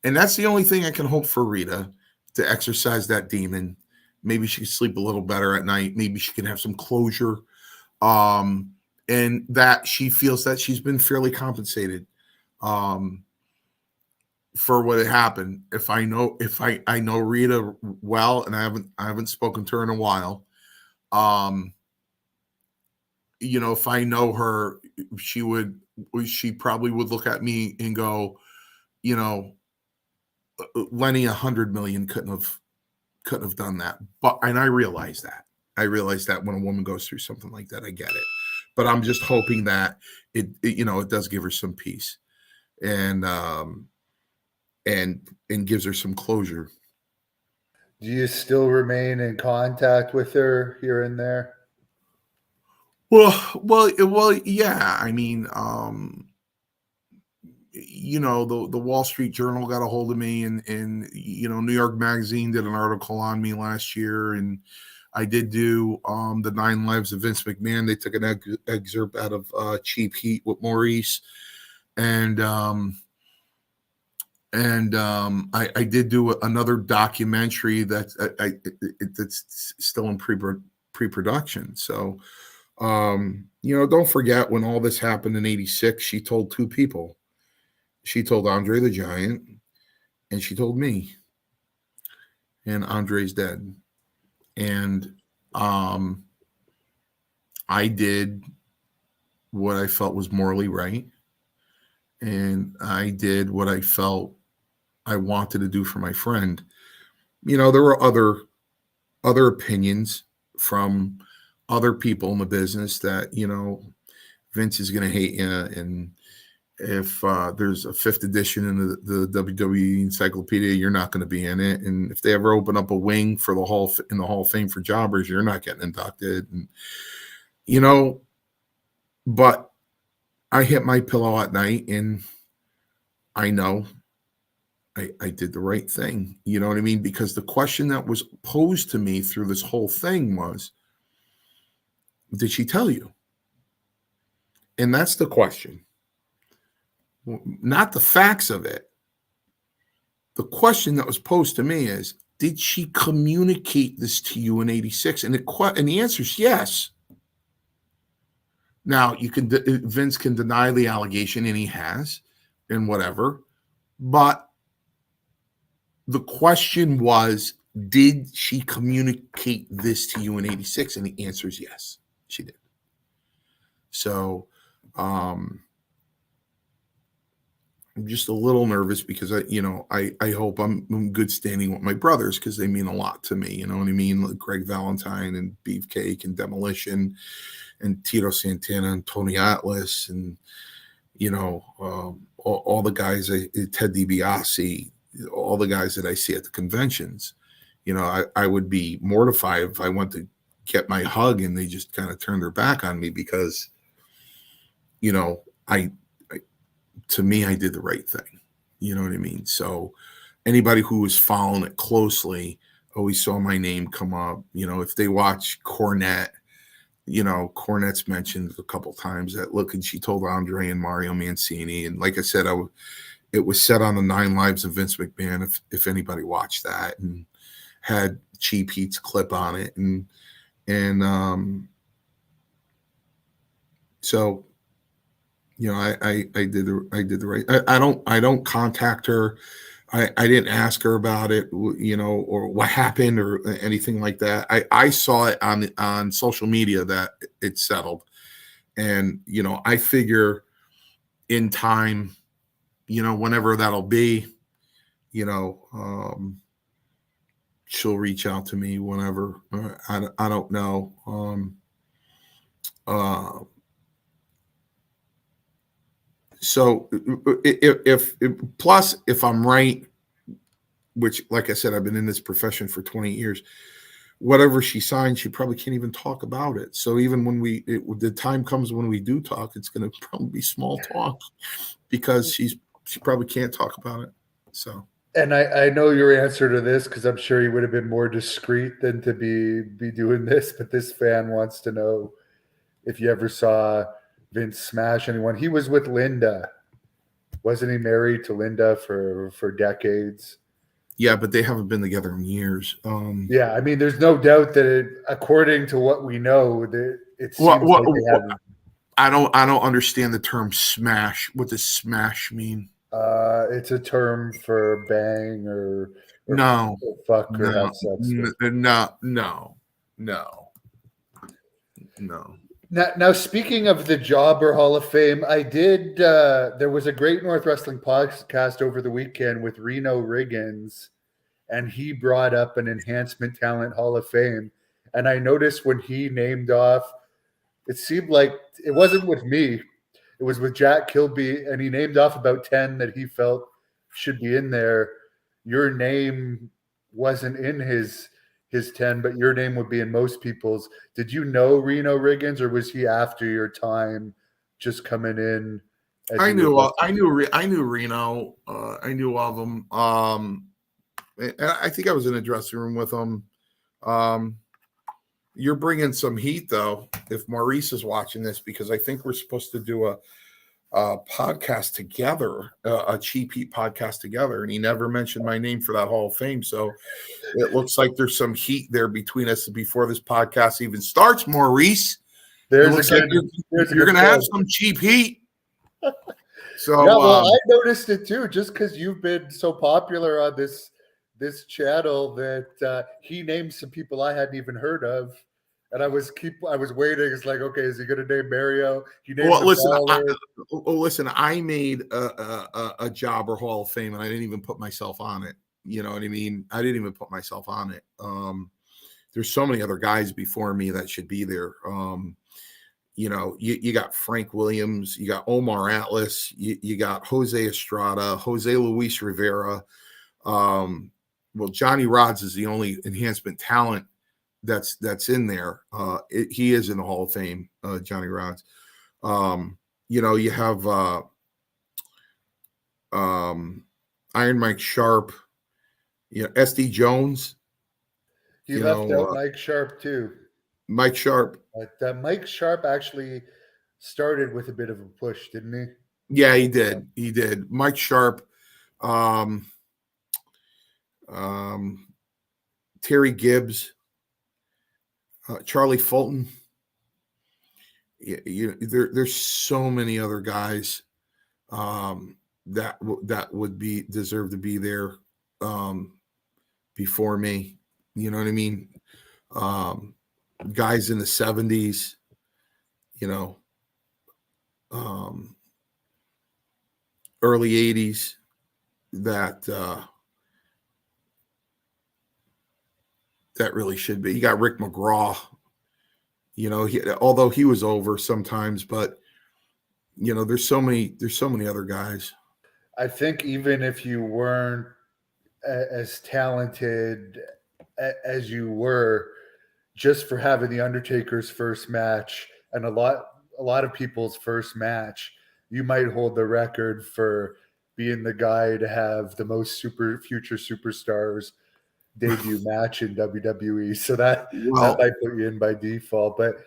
And that's the only thing I can hope for Rita, to exercise that demon. Maybe she can sleep a little better at night. Maybe she can have some closure. And that she feels that she's been fairly compensated for what had happened. If I know Rita well, and I haven't spoken to her in a while, if I know her, she probably would look at me and go, Lenny, 100 million couldn't have done that. And I realize that. I realize that when a woman goes through something like that, I get it. But I'm just hoping that it does give her some peace, and gives her some closure. Do you still remain in contact with her here and there? Well, yeah. I mean, the Wall Street Journal got a hold of me, and New York Magazine did an article on me last year, and I did do the 9 Lives of Vince McMahon. They took an excerpt out of Cheap Heat with Maurice, and I did do another documentary that's still in pre-production. So don't forget, when all this happened in '86, she told 2 people. She told Andre the Giant, and she told me. And Andre's dead. And I did what I felt was morally right. And I did what I felt I wanted to do for my friend. There were other opinions from other people in the business that, Vince is going to hate you, and if there's a 5th edition in the WWE encyclopedia, you're not going to be in it. And if they ever open up a wing for the Hall of Fame for jobbers, you're not getting inducted. And, but I hit my pillow at night, and I know I did the right thing. You know what I mean? Because the question that was posed to me through this whole thing was, did she tell you? And that's the question. Not the facts of it. The question that was posed to me is, did she communicate this to you in '86? And the answer is yes. Now, Vince can deny the allegation, and he has, and whatever. But the question was, did she communicate this to you in '86? And the answer is yes, she did. So, I'm just a little nervous because I hope I'm in good standing with my brothers, because they mean a lot to me. You know what I mean? Like Greg Valentine and Beefcake and Demolition and Tito Santana and Tony Atlas and all the guys, Ted DiBiase, all the guys that I see at the conventions. I would be mortified if I went to get my hug and they just kind of turned their back on me, because to me, I did the right thing. You know what I mean? So anybody who was following it closely always saw my name come up. If they watch Cornette, Cornette's mentioned a couple times that, look, and she told Andre and Mario Mancini. And like I said, it was said on the 9 Lives of Vince McMahon, if anybody watched that, and had Cheap Heat's clip on it. So I did the right. I don't contact her. I didn't ask her about it, or what happened or anything like that. I saw it on social media that it settled, and I figure in time, whenever that'll be, she'll reach out to me whenever. I don't know. So if I'm right, which, like I said, I've been in this profession for 20 years. Whatever she signs, she probably can't even talk about it. So even when the time comes when we do talk, it's going to probably be small talk because she probably can't talk about it. So. And I know your answer to this because I'm sure you would have been more discreet than to be doing this, but this fan wants to know if you ever saw Vince smash anyone. He was with Linda. Wasn't he married to Linda for decades? Yeah, but they haven't been together in years. Yeah, I mean, there's no doubt that according to what we know, that it seems what, like they haven't. I don't understand the term smash. What does smash mean? It's a term for bang or No, fuck or no, have sex with. no. Now, speaking of the Jobber Hall of Fame, I did. There was a Great North Wrestling podcast over the weekend with Reno Riggins, and he brought up an Enhancement Talent Hall of Fame. And I noticed when he named off, it seemed like it wasn't with me. It was with Jack Kilby, and he named off about 10 that he felt should be in there. Your name wasn't in his 10, but your name would be in most people's. Did you know Reno Riggins, or was he after your time just coming in? I knew Reno. I knew all of them. And I think I was in a dressing room with them. You're bringing some heat, though, if Maurice is watching this, because I think we're supposed to do a podcast together, a Cheap Heat podcast together, and he never mentioned my name for that Hall of Fame. So it looks like there's some heat there between us before this podcast even starts, Maurice. You're going to have some cheap heat. So yeah, well, I noticed it too, just because you've been so popular on this channel that he named some people I hadn't even heard of, and I was waiting. It's like, okay, is he going to name Mario? He named listen, I made a Jobber Hall of Fame, and I didn't even put myself on it. You know what I mean? I didn't even put myself on it. There's so many other guys before me that should be there. You got Frank Williams, you got Omar Atlas, you got Jose Estrada, Jose Luis Rivera. Well, Johnny Rods is the only Enhancement Talent that's in there. He is in the Hall of Fame, Johnny Rods. You have Iron Mike Sharp, SD Jones. He left out Mike Sharp too. Mike Sharp. But Mike Sharp actually started with a bit of a push, didn't he? Yeah, he did. He did. Mike Sharp, Terry Gibbs, Charlie Fulton. There's so many other guys that would deserve to be there before me. You know what I mean? Guys in the 70s, early 80s that really should be. You got Rick McGraw, although he was over sometimes, but there's so many other guys. I think even if you weren't as talented as you were, just for having the Undertaker's first match and a lot of people's first match, you might hold the record for being the guy to have the most future superstars debut match in WWE. So that might put you in by default. But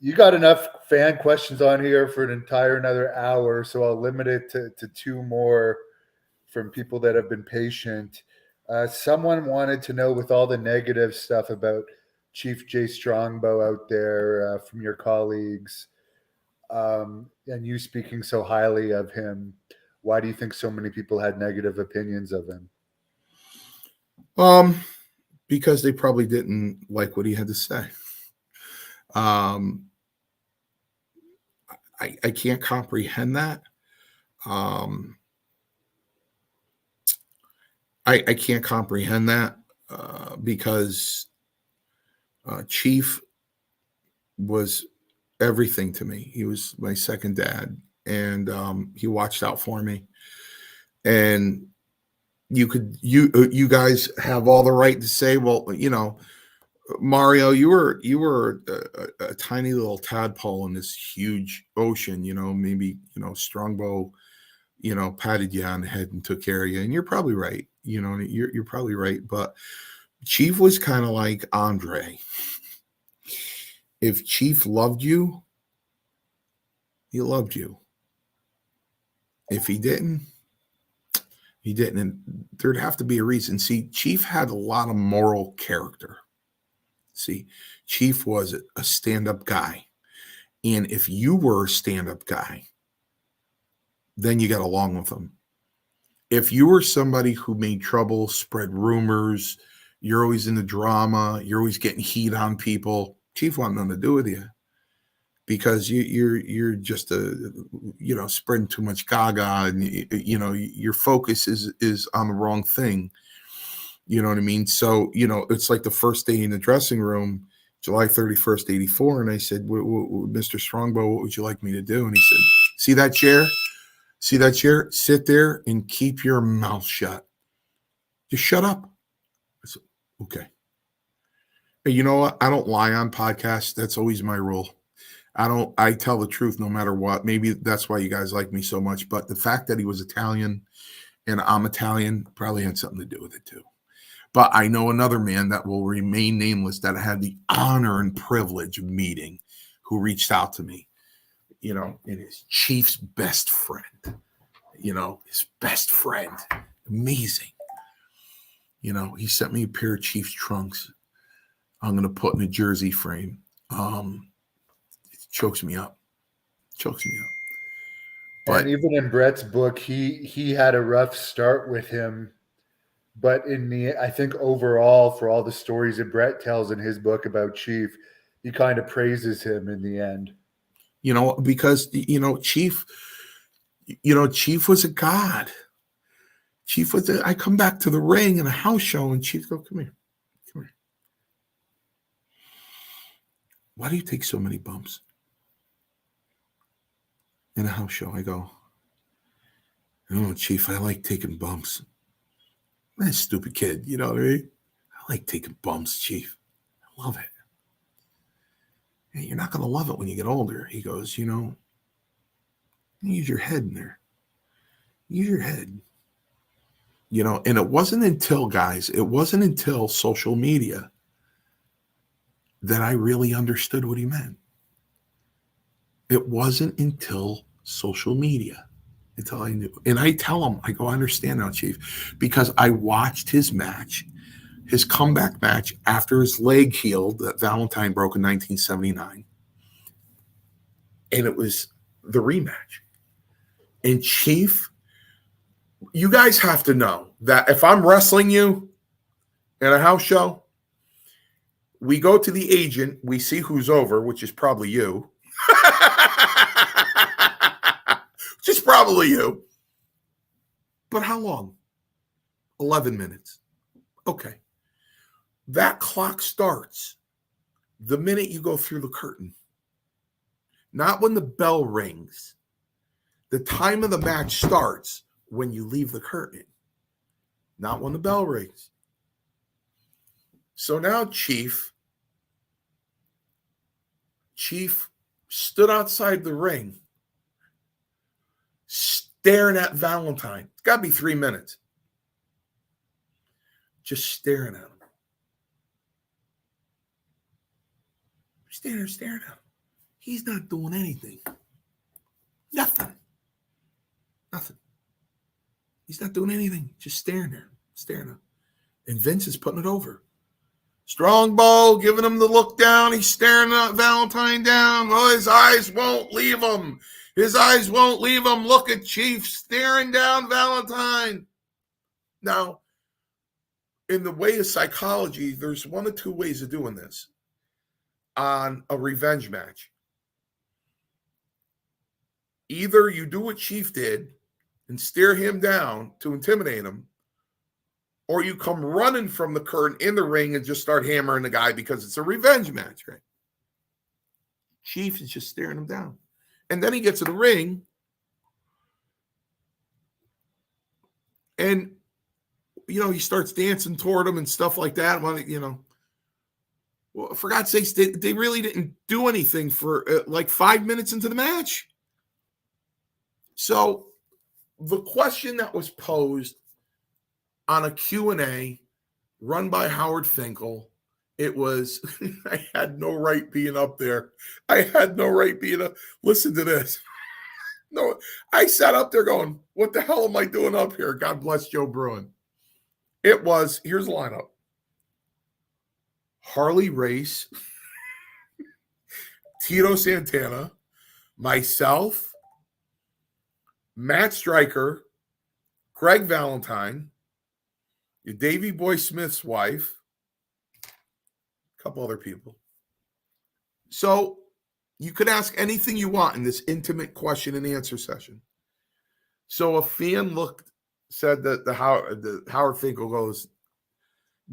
you got enough fan questions on here for an entire another hour, so I'll limit it to two more from people that have been patient. Someone wanted to know, with all the negative stuff about Chief Jay Strongbow out there from your colleagues, and you speaking so highly of him, why do you think so many people had negative opinions of him? Because they probably didn't like what he had to say. I can't comprehend that. I can't comprehend that because Chief was everything to me. He was my second dad, and he watched out for me. And you guys have all the right to say, well, Mario, you were a tiny little tadpole in this huge ocean. Maybe Strongbow, patted you on the head and took care of you, and you're probably right. You're probably right. But Chief was kind of like Andre. If Chief loved you, he loved you. If he didn't, he didn't. And there'd have to be a reason. See, Chief had a lot of moral character. See, Chief was a stand-up guy. And if you were a stand-up guy, then you got along with him. If you were somebody who made trouble, spread rumors, you're always in the drama, you're always getting heat on people, Chief wanted nothing to do with you. Because you're just spreading too much gaga, and your focus is on the wrong thing. You know what I mean? So it's like the first day in the dressing room, July 31st, 84, and I said, Mr. Strongbow, what would you like me to do? And he said, see that chair? See that chair? Sit there and keep your mouth shut. Just shut up. I said, okay. Hey, you know what? I don't lie on podcasts. That's always my rule. I tell the truth no matter what. Maybe that's why you guys like me so much. But the fact that he was Italian and I'm Italian probably had something to do with it too. But I know another man that will remain nameless that I had the honor and privilege of meeting, who reached out to me, and his Chief's best friend, his best friend. Amazing. He sent me a pair of Chief's trunks I'm going to put in a jersey frame. Chokes me up. But and even in Brett's book, he had a rough start with him, but I think overall, for all the stories that Brett tells in his book about Chief, he kind of praises him in the end. Because Chief, Chief was a god. Chief was. I come back to the ring in a house show, and Chief go, come here. Why do you take so many bumps in a house show? I go, oh, Chief, I like taking bumps. I'm a stupid kid, you know what I mean? I like taking bumps, Chief. I love it. Hey, you're not going to love it when you get older. He goes, use your head in there. Use your head. And it wasn't until social media that I really understood what he meant. It wasn't until social media until I knew. And I tell him, I go, I understand now, Chief, because I watched his match, his comeback match after his leg healed that Valentine broke in 1979. And it was the rematch. And Chief, you guys have to know that if I'm wrestling you in a house show, we go to the agent, we see who's over, which is probably you. Which is probably you. But how long? 11 minutes. Okay. That clock starts the minute you go through the curtain. Not when the bell rings. The time of the match starts when you leave the curtain. Not when the bell rings. So now Chief stood outside the ring staring at Valentine. It's got to be 3 minutes. Just staring at him. Staring at him. He's not doing anything. Nothing. He's not doing anything. Just staring at him. And Vince is putting it over. Strongbow giving him the look down. He's staring at Valentine down. Oh, his eyes won't leave him. Look at Chief staring down Valentine. Now, in the way of psychology, there's one or two ways of doing this on a revenge match. Either you do what Chief did and stare him down to intimidate him, or you come running from the curtain in the ring and just start hammering the guy because it's a revenge match, right? Chief is just staring him down. And then he gets in the ring, and he starts dancing toward him and stuff like that. Well, well, for God's sakes, they really didn't do anything for like 5 minutes into the match. So the question that was posed on a Q&A run by Howard Finkel, it was, I had no right being up there. I had no right being up. Listen to this. No, I sat up there going, what the hell am I doing up here? God bless Joe Bruin. It was, here's the lineup. Harley Race, Tito Santana, myself, Matt Stryker, Greg Valentine, Davey Boy Smith's wife, a couple other people. So you could ask anything you want in this intimate question and answer session. So a fan said that the Howard Finkel goes,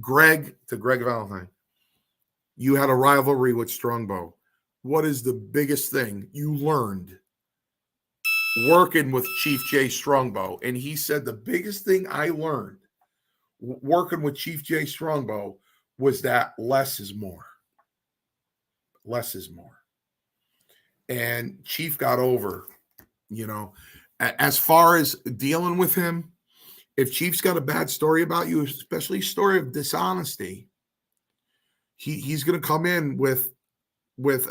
Greg Valentine, you had a rivalry with Strongbow. What is the biggest thing you learned working with Chief Jay Strongbow? And he said the biggest thing I learned working with Chief Jay Strongbow was that less is more. Less is more. And Chief got over, as far as dealing with him, if Chief's got a bad story about you, especially a story of dishonesty, he's going to come in with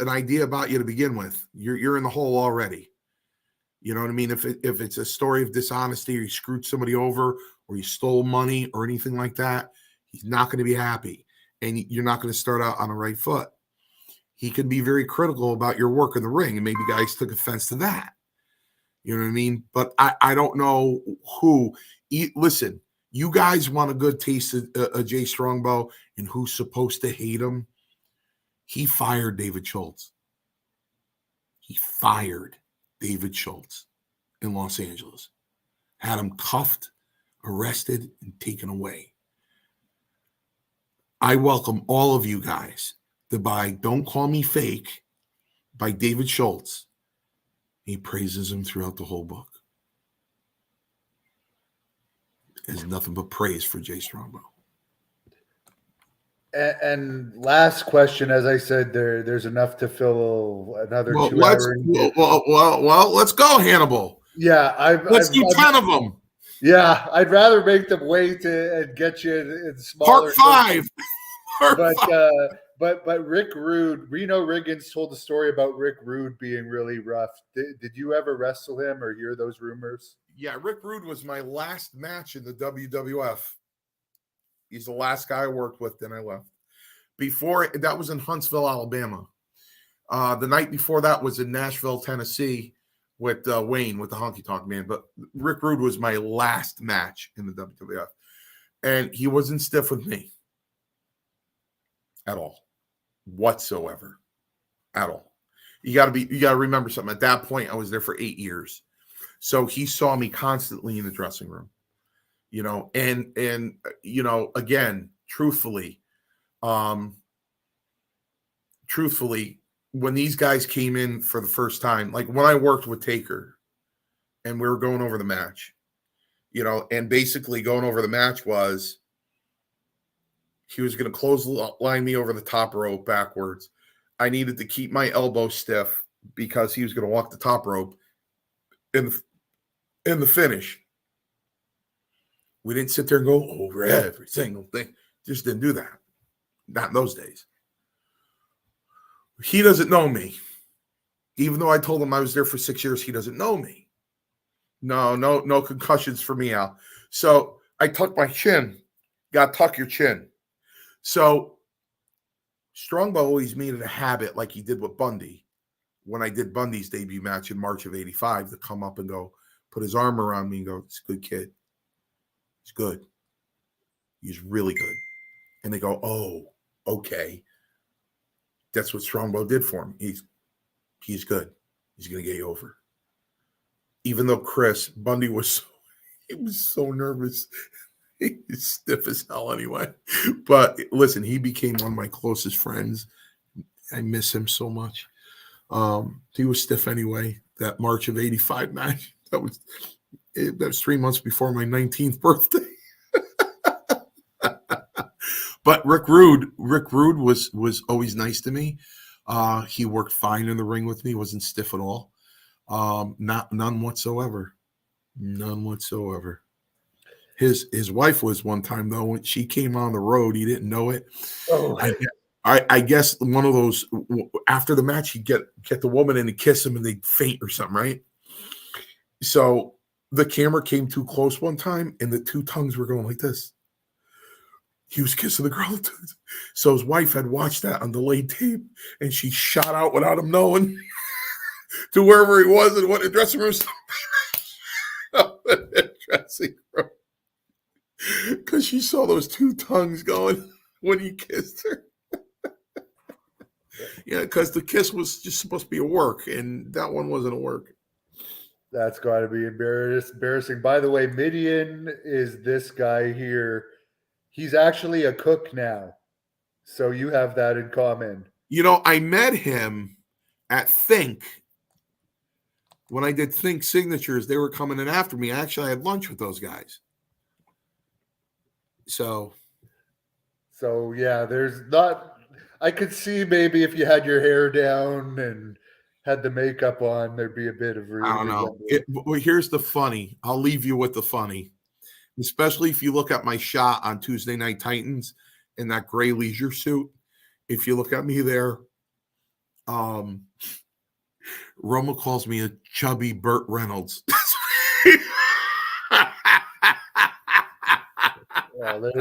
an idea about you to begin with. You're in the hole already. You know what I mean? If it's a story of dishonesty or you screwed somebody over or you stole money or anything like that, he's not going to be happy. And you're not going to start out on the right foot. He can be very critical about your work in the ring, and maybe guys took offense to that. You know what I mean? But I don't know who. Listen, you guys want a good taste of Jay Strongbow and who's supposed to hate him. He fired David Schultz. He fired David Schultz in Los Angeles. Had him cuffed, arrested, and taken away. I welcome all of you guys to buy Don't Call Me Fake by David Schultz. He praises him throughout the whole book. There's nothing but praise for Jay Strongbow. And last question, as I said, there's enough to fill another 2 hours. Well, let's go, Hannibal. Yeah, let's do 10 of them. Yeah, I'd rather make them wait and get you in smaller. Part 5. But Rick Rude, Reno Riggins told a story about Rick Rude being really rough. Did you ever wrestle him or hear those rumors? Yeah, Rick Rude was my last match in the WWF. He's the last guy I worked with, then I left. Before that was in Huntsville, Alabama. The night before that was in Nashville, Tennessee with Wayne, with the Honky Tonk Man. But Rick Rude was my last match in the WWF. And he wasn't stiff with me at all, whatsoever, at all. You got to remember something. At that point, I was there for 8 years. So he saw me constantly in the dressing room. And again, truthfully, when these guys came in for the first time, like when I worked with Taker and we were going over the match, and basically going over the match was he was going to clothesline me over the top rope backwards. I needed to keep my elbow stiff because he was going to walk the top rope in the finish. We didn't sit there and go over every single thing. Just didn't do that. Not in those days. He doesn't know me. Even though I told him I was there for 6 years, he doesn't know me. No concussions for me, Al. So I tucked my chin. Got to tuck your chin. So Strongbow always made it a habit, like he did with Bundy. When I did Bundy's debut match in March of '85, to come up and go, put his arm around me and go, "It's a good kid. He's good. He's really good." And they go, "Oh, okay." That's what Strongbow did for him. He's good. He's going to get you over. Even though Bundy was so nervous. He's stiff as hell anyway. But listen, he became one of my closest friends. I miss him so much. He was stiff anyway. That March of '85 match, that was 3 months before my 19th birthday. But Rick Rude was always nice to me. He worked fine in the ring with me. Wasn't stiff at all. None whatsoever. None whatsoever. His wife was one time though, when she came on the road, he didn't know it. Oh, I guess one of those after the match, he'd get the woman in to kiss him and they'd faint or something, right? So the camera came too close one time and the two tongues were going like this. He was kissing the girl. So his wife had watched that on delayed tape and she shot out without him knowing to wherever he was and what the dressing room. Dressing room. Because she saw those two tongues going when he kissed her. Yeah, because the kiss was just supposed to be a work, and that one wasn't a work. that's got to be embarrassing. By the way, Midian is this guy here. He's actually a cook now. So you have that in common. You know, I met him at Think. When I did Think Signatures, they were coming in after me. Actually, I had lunch with those guys. So yeah, there's not. I could see maybe if you had your hair down and had the makeup on, there'd be a bit of I don't know. Well, here's the funny. I'll leave you with the funny, especially if you look at my shot on Tuesday Night Titans in that gray leisure suit. If you look at me there, Roma calls me a chubby Burt Reynolds. Well,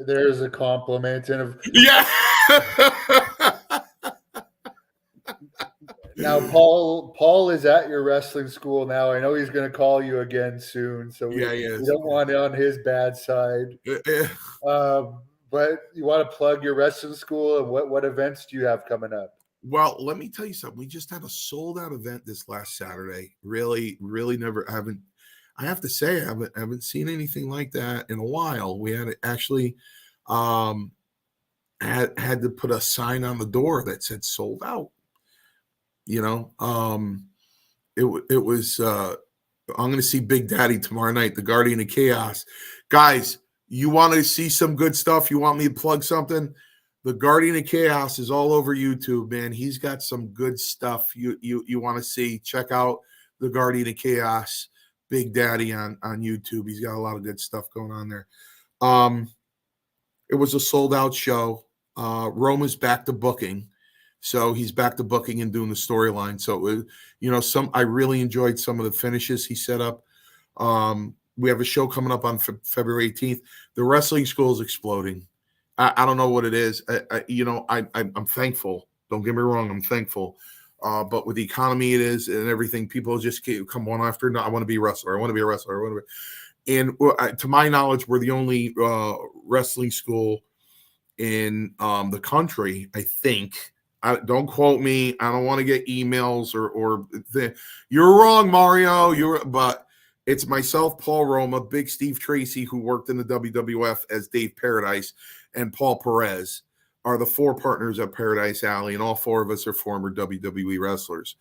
there's a compliment and yeah. Now Paul is at your wrestling school now. I know he's going to call you again soon, so we don't want it on his bad side. But you want to plug your wrestling school and what events do you have coming up? Well, let me tell you something. We just had a sold out event this last Saturday. Really, haven't. I have to say, I haven't seen anything like that in a while. We had actually had to put a sign on the door that said sold out. You know, it was. I'm going to see Big Daddy tomorrow night, the Guardian of Chaos. Guys, you want to see some good stuff? You want me to plug something? The Guardian of Chaos is all over YouTube, man. He's got some good stuff you want to see. Check out the Guardian of Chaos, Big Daddy on YouTube. He's got a lot of good stuff going on there. It was a sold out show. Roma's back to booking. So he's back to booking and doing the storyline. So, it was, I really enjoyed some of the finishes he set up. We have a show coming up on February 18th. The wrestling school is exploding. I don't know what it is. I'm thankful. Don't get me wrong. I'm thankful. But with the economy it is and everything, people just come one after. No, I want to be a wrestler. I want to be a wrestler. And to my knowledge, we're the only wrestling school in the country, I think. Don't quote me. I don't want to get emails or you're wrong, Mario. But it's myself, Paul Roma, Big Steve Tracy, who worked in the WWF as Dave Paradise, and Paul Perez are the four partners at Paradise Alley, and all four of us are former WWE wrestlers.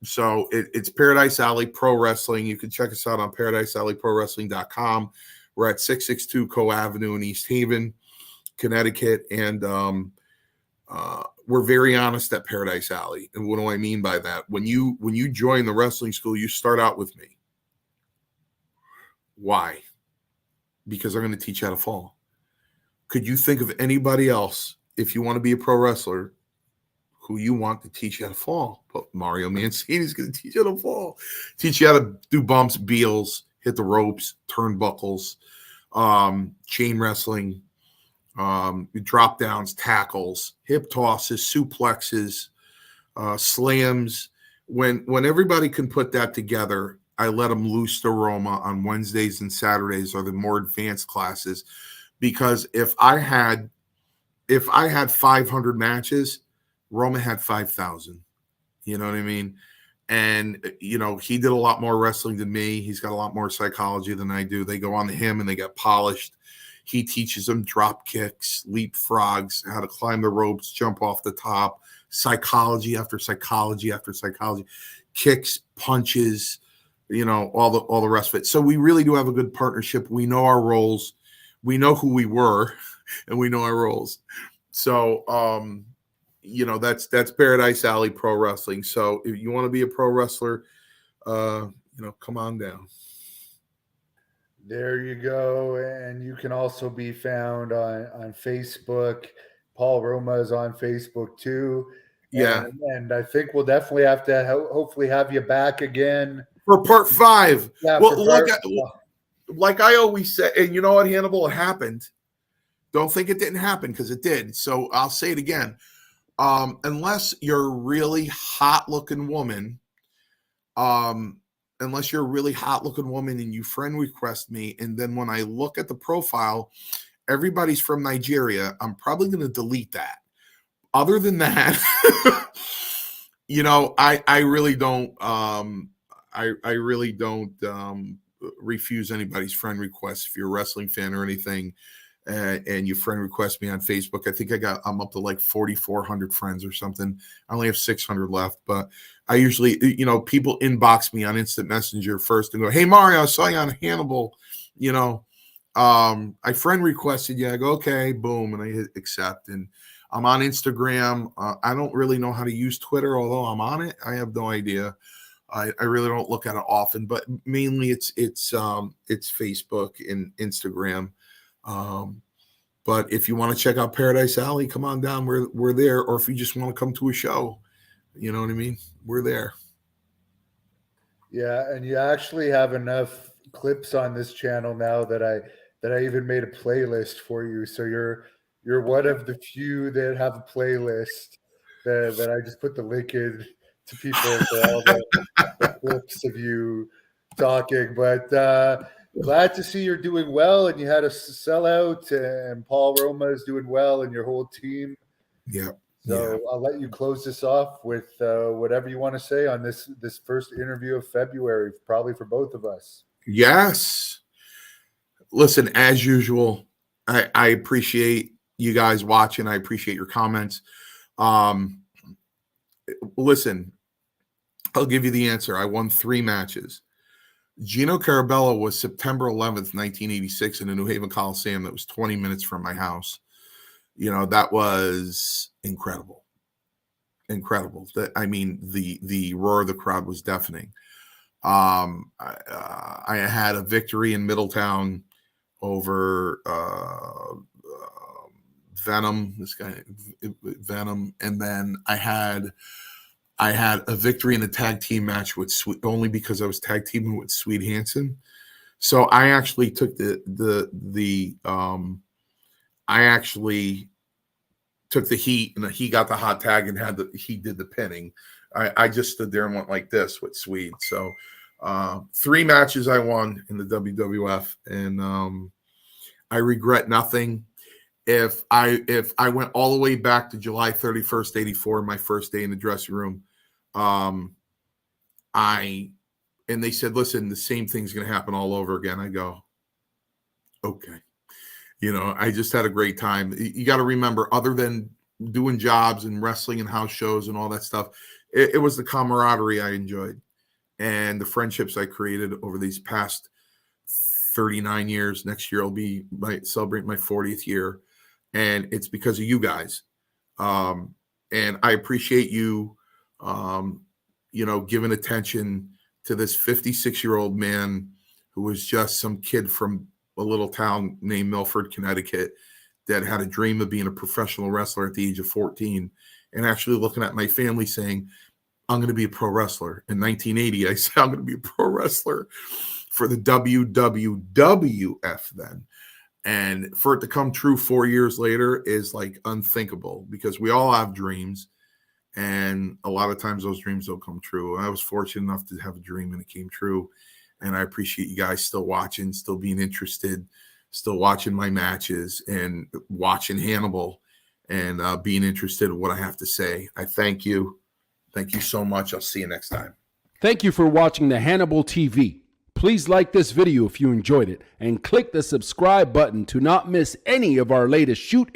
So it's Paradise Alley Pro Wrestling. You can check us out on ParadiseAlleyProWrestling.com. We're at 662 Co Avenue in East Haven, Connecticut, and we're very honest at Paradise Alley. And what do I mean by that? When you join the wrestling school, you start out with me. Why? Because I'm going to teach you how to fall. Could you think of anybody else, if you want to be a pro wrestler, who you want to teach you how to fall? But Mario Mancini is going to teach you how to fall. Teach you how to do bumps, beals, hit the ropes, turnbuckles, chain wrestling, drop downs, tackles, hip tosses, suplexes, slams. When everybody can put that together, I let them loose to Roma on Wednesdays and Saturdays are the more advanced classes. Because if I had 500 matches, Roma had 5,000. You know what I mean? And, he did a lot more wrestling than me. He's got a lot more psychology than I do. They go on to him and they get polished. He teaches them drop kicks, leapfrogs, how to climb the ropes, jump off the top, psychology after psychology after psychology, kicks, punches, all the rest of it. So we really do have a good partnership. We know our roles. We know who we were. and we know our roles. So, that's Paradise Alley Pro Wrestling. So if you want to be a pro wrestler, come on down. There you go. And you can also be found on Facebook. Paul Roma is on Facebook too. Yeah. And I think we'll definitely have to hopefully have you back again for part 5. Yeah, well, like I always say, and you know what, Hannibal, it happened. Don't think it didn't happen, because it did. So I'll say it again. Unless you're a really hot-looking woman, and you friend request me, and then when I look at the profile, everybody's from Nigeria, I'm probably going to delete that. Other than that, I really don't. I really don't refuse anybody's friend requests. If you're a wrestling fan or anything, and you friend request me on Facebook, I think I'm up to like 4,400 friends or something. I only have 600 left, but I usually, people inbox me on Instant Messenger first and go, "Hey Mario, I saw you on Hannibal. I friend requested you." I go, "Okay," boom, and I hit accept. And I'm on Instagram. I don't really know how to use Twitter, although I'm on it. I have no idea. I really don't look at it often, but mainly it's Facebook and Instagram. But if you want to check out Paradise Alley, come on down. We're there. Or if you just want to come to a show, you know what I mean? We're there. Yeah, and you actually have enough clips on this channel now that I even made a playlist for you. So you're one of the few that have a playlist that I just put the link in to people for all the clips of you talking. But glad to see you're doing well, and you had a sellout, and Paul Roma is doing well, and your whole team. Yeah. So yeah. I'll let you close this off with whatever you want to say on this first interview of February, probably for both of us. Yes. Listen, as usual, I appreciate you guys watching. I appreciate your comments. Listen, I'll give you the answer. I won 3 matches. Gino Carabello was September 11th, 1986 in the New Haven Coliseum. That was 20 minutes from my house. That was incredible. Incredible. The roar of the crowd was deafening. I had a victory in Middletown over Venom, and then I had a victory in a tag team match with only because I was tag teaming with Swede Hansen. So I actually took took the heat, and he got the hot tag and he did the pinning. I just stood there and went like this with Swede. So 3 matches I won in the WWF, and I regret nothing. If I went all the way back to July 31st, 84, my first day in the dressing room, and they said, "Listen, the same thing's going to happen all over again." I go, "Okay." I just had a great time. You got to remember, other than doing jobs and wrestling and house shows and all that stuff, it was the camaraderie I enjoyed and the friendships I created over these past 39 years. Next year I'll celebrate my 40th year, and it's because of you guys. And I appreciate you, giving attention to this 56-year-old man who was just some kid from a little town named Milford, Connecticut, that had a dream of being a professional wrestler at the age of 14, and actually looking at my family saying, "I'm going to be a pro wrestler." In 1980, I said, "I'm going to be a pro wrestler for the WWF then." And for it to come true 4 years later is like unthinkable, because we all have dreams, and a lot of times those dreams don't come true. I was fortunate enough to have a dream and it came true. And I appreciate you guys still watching, still being interested, still watching my matches and watching Hannibal, and being interested in what I have to say. I thank you. Thank you so much. I'll see you next time. Thank you for watching the Hannibal TV. Please like this video if you enjoyed it, and click the subscribe button to not miss any of our latest shoot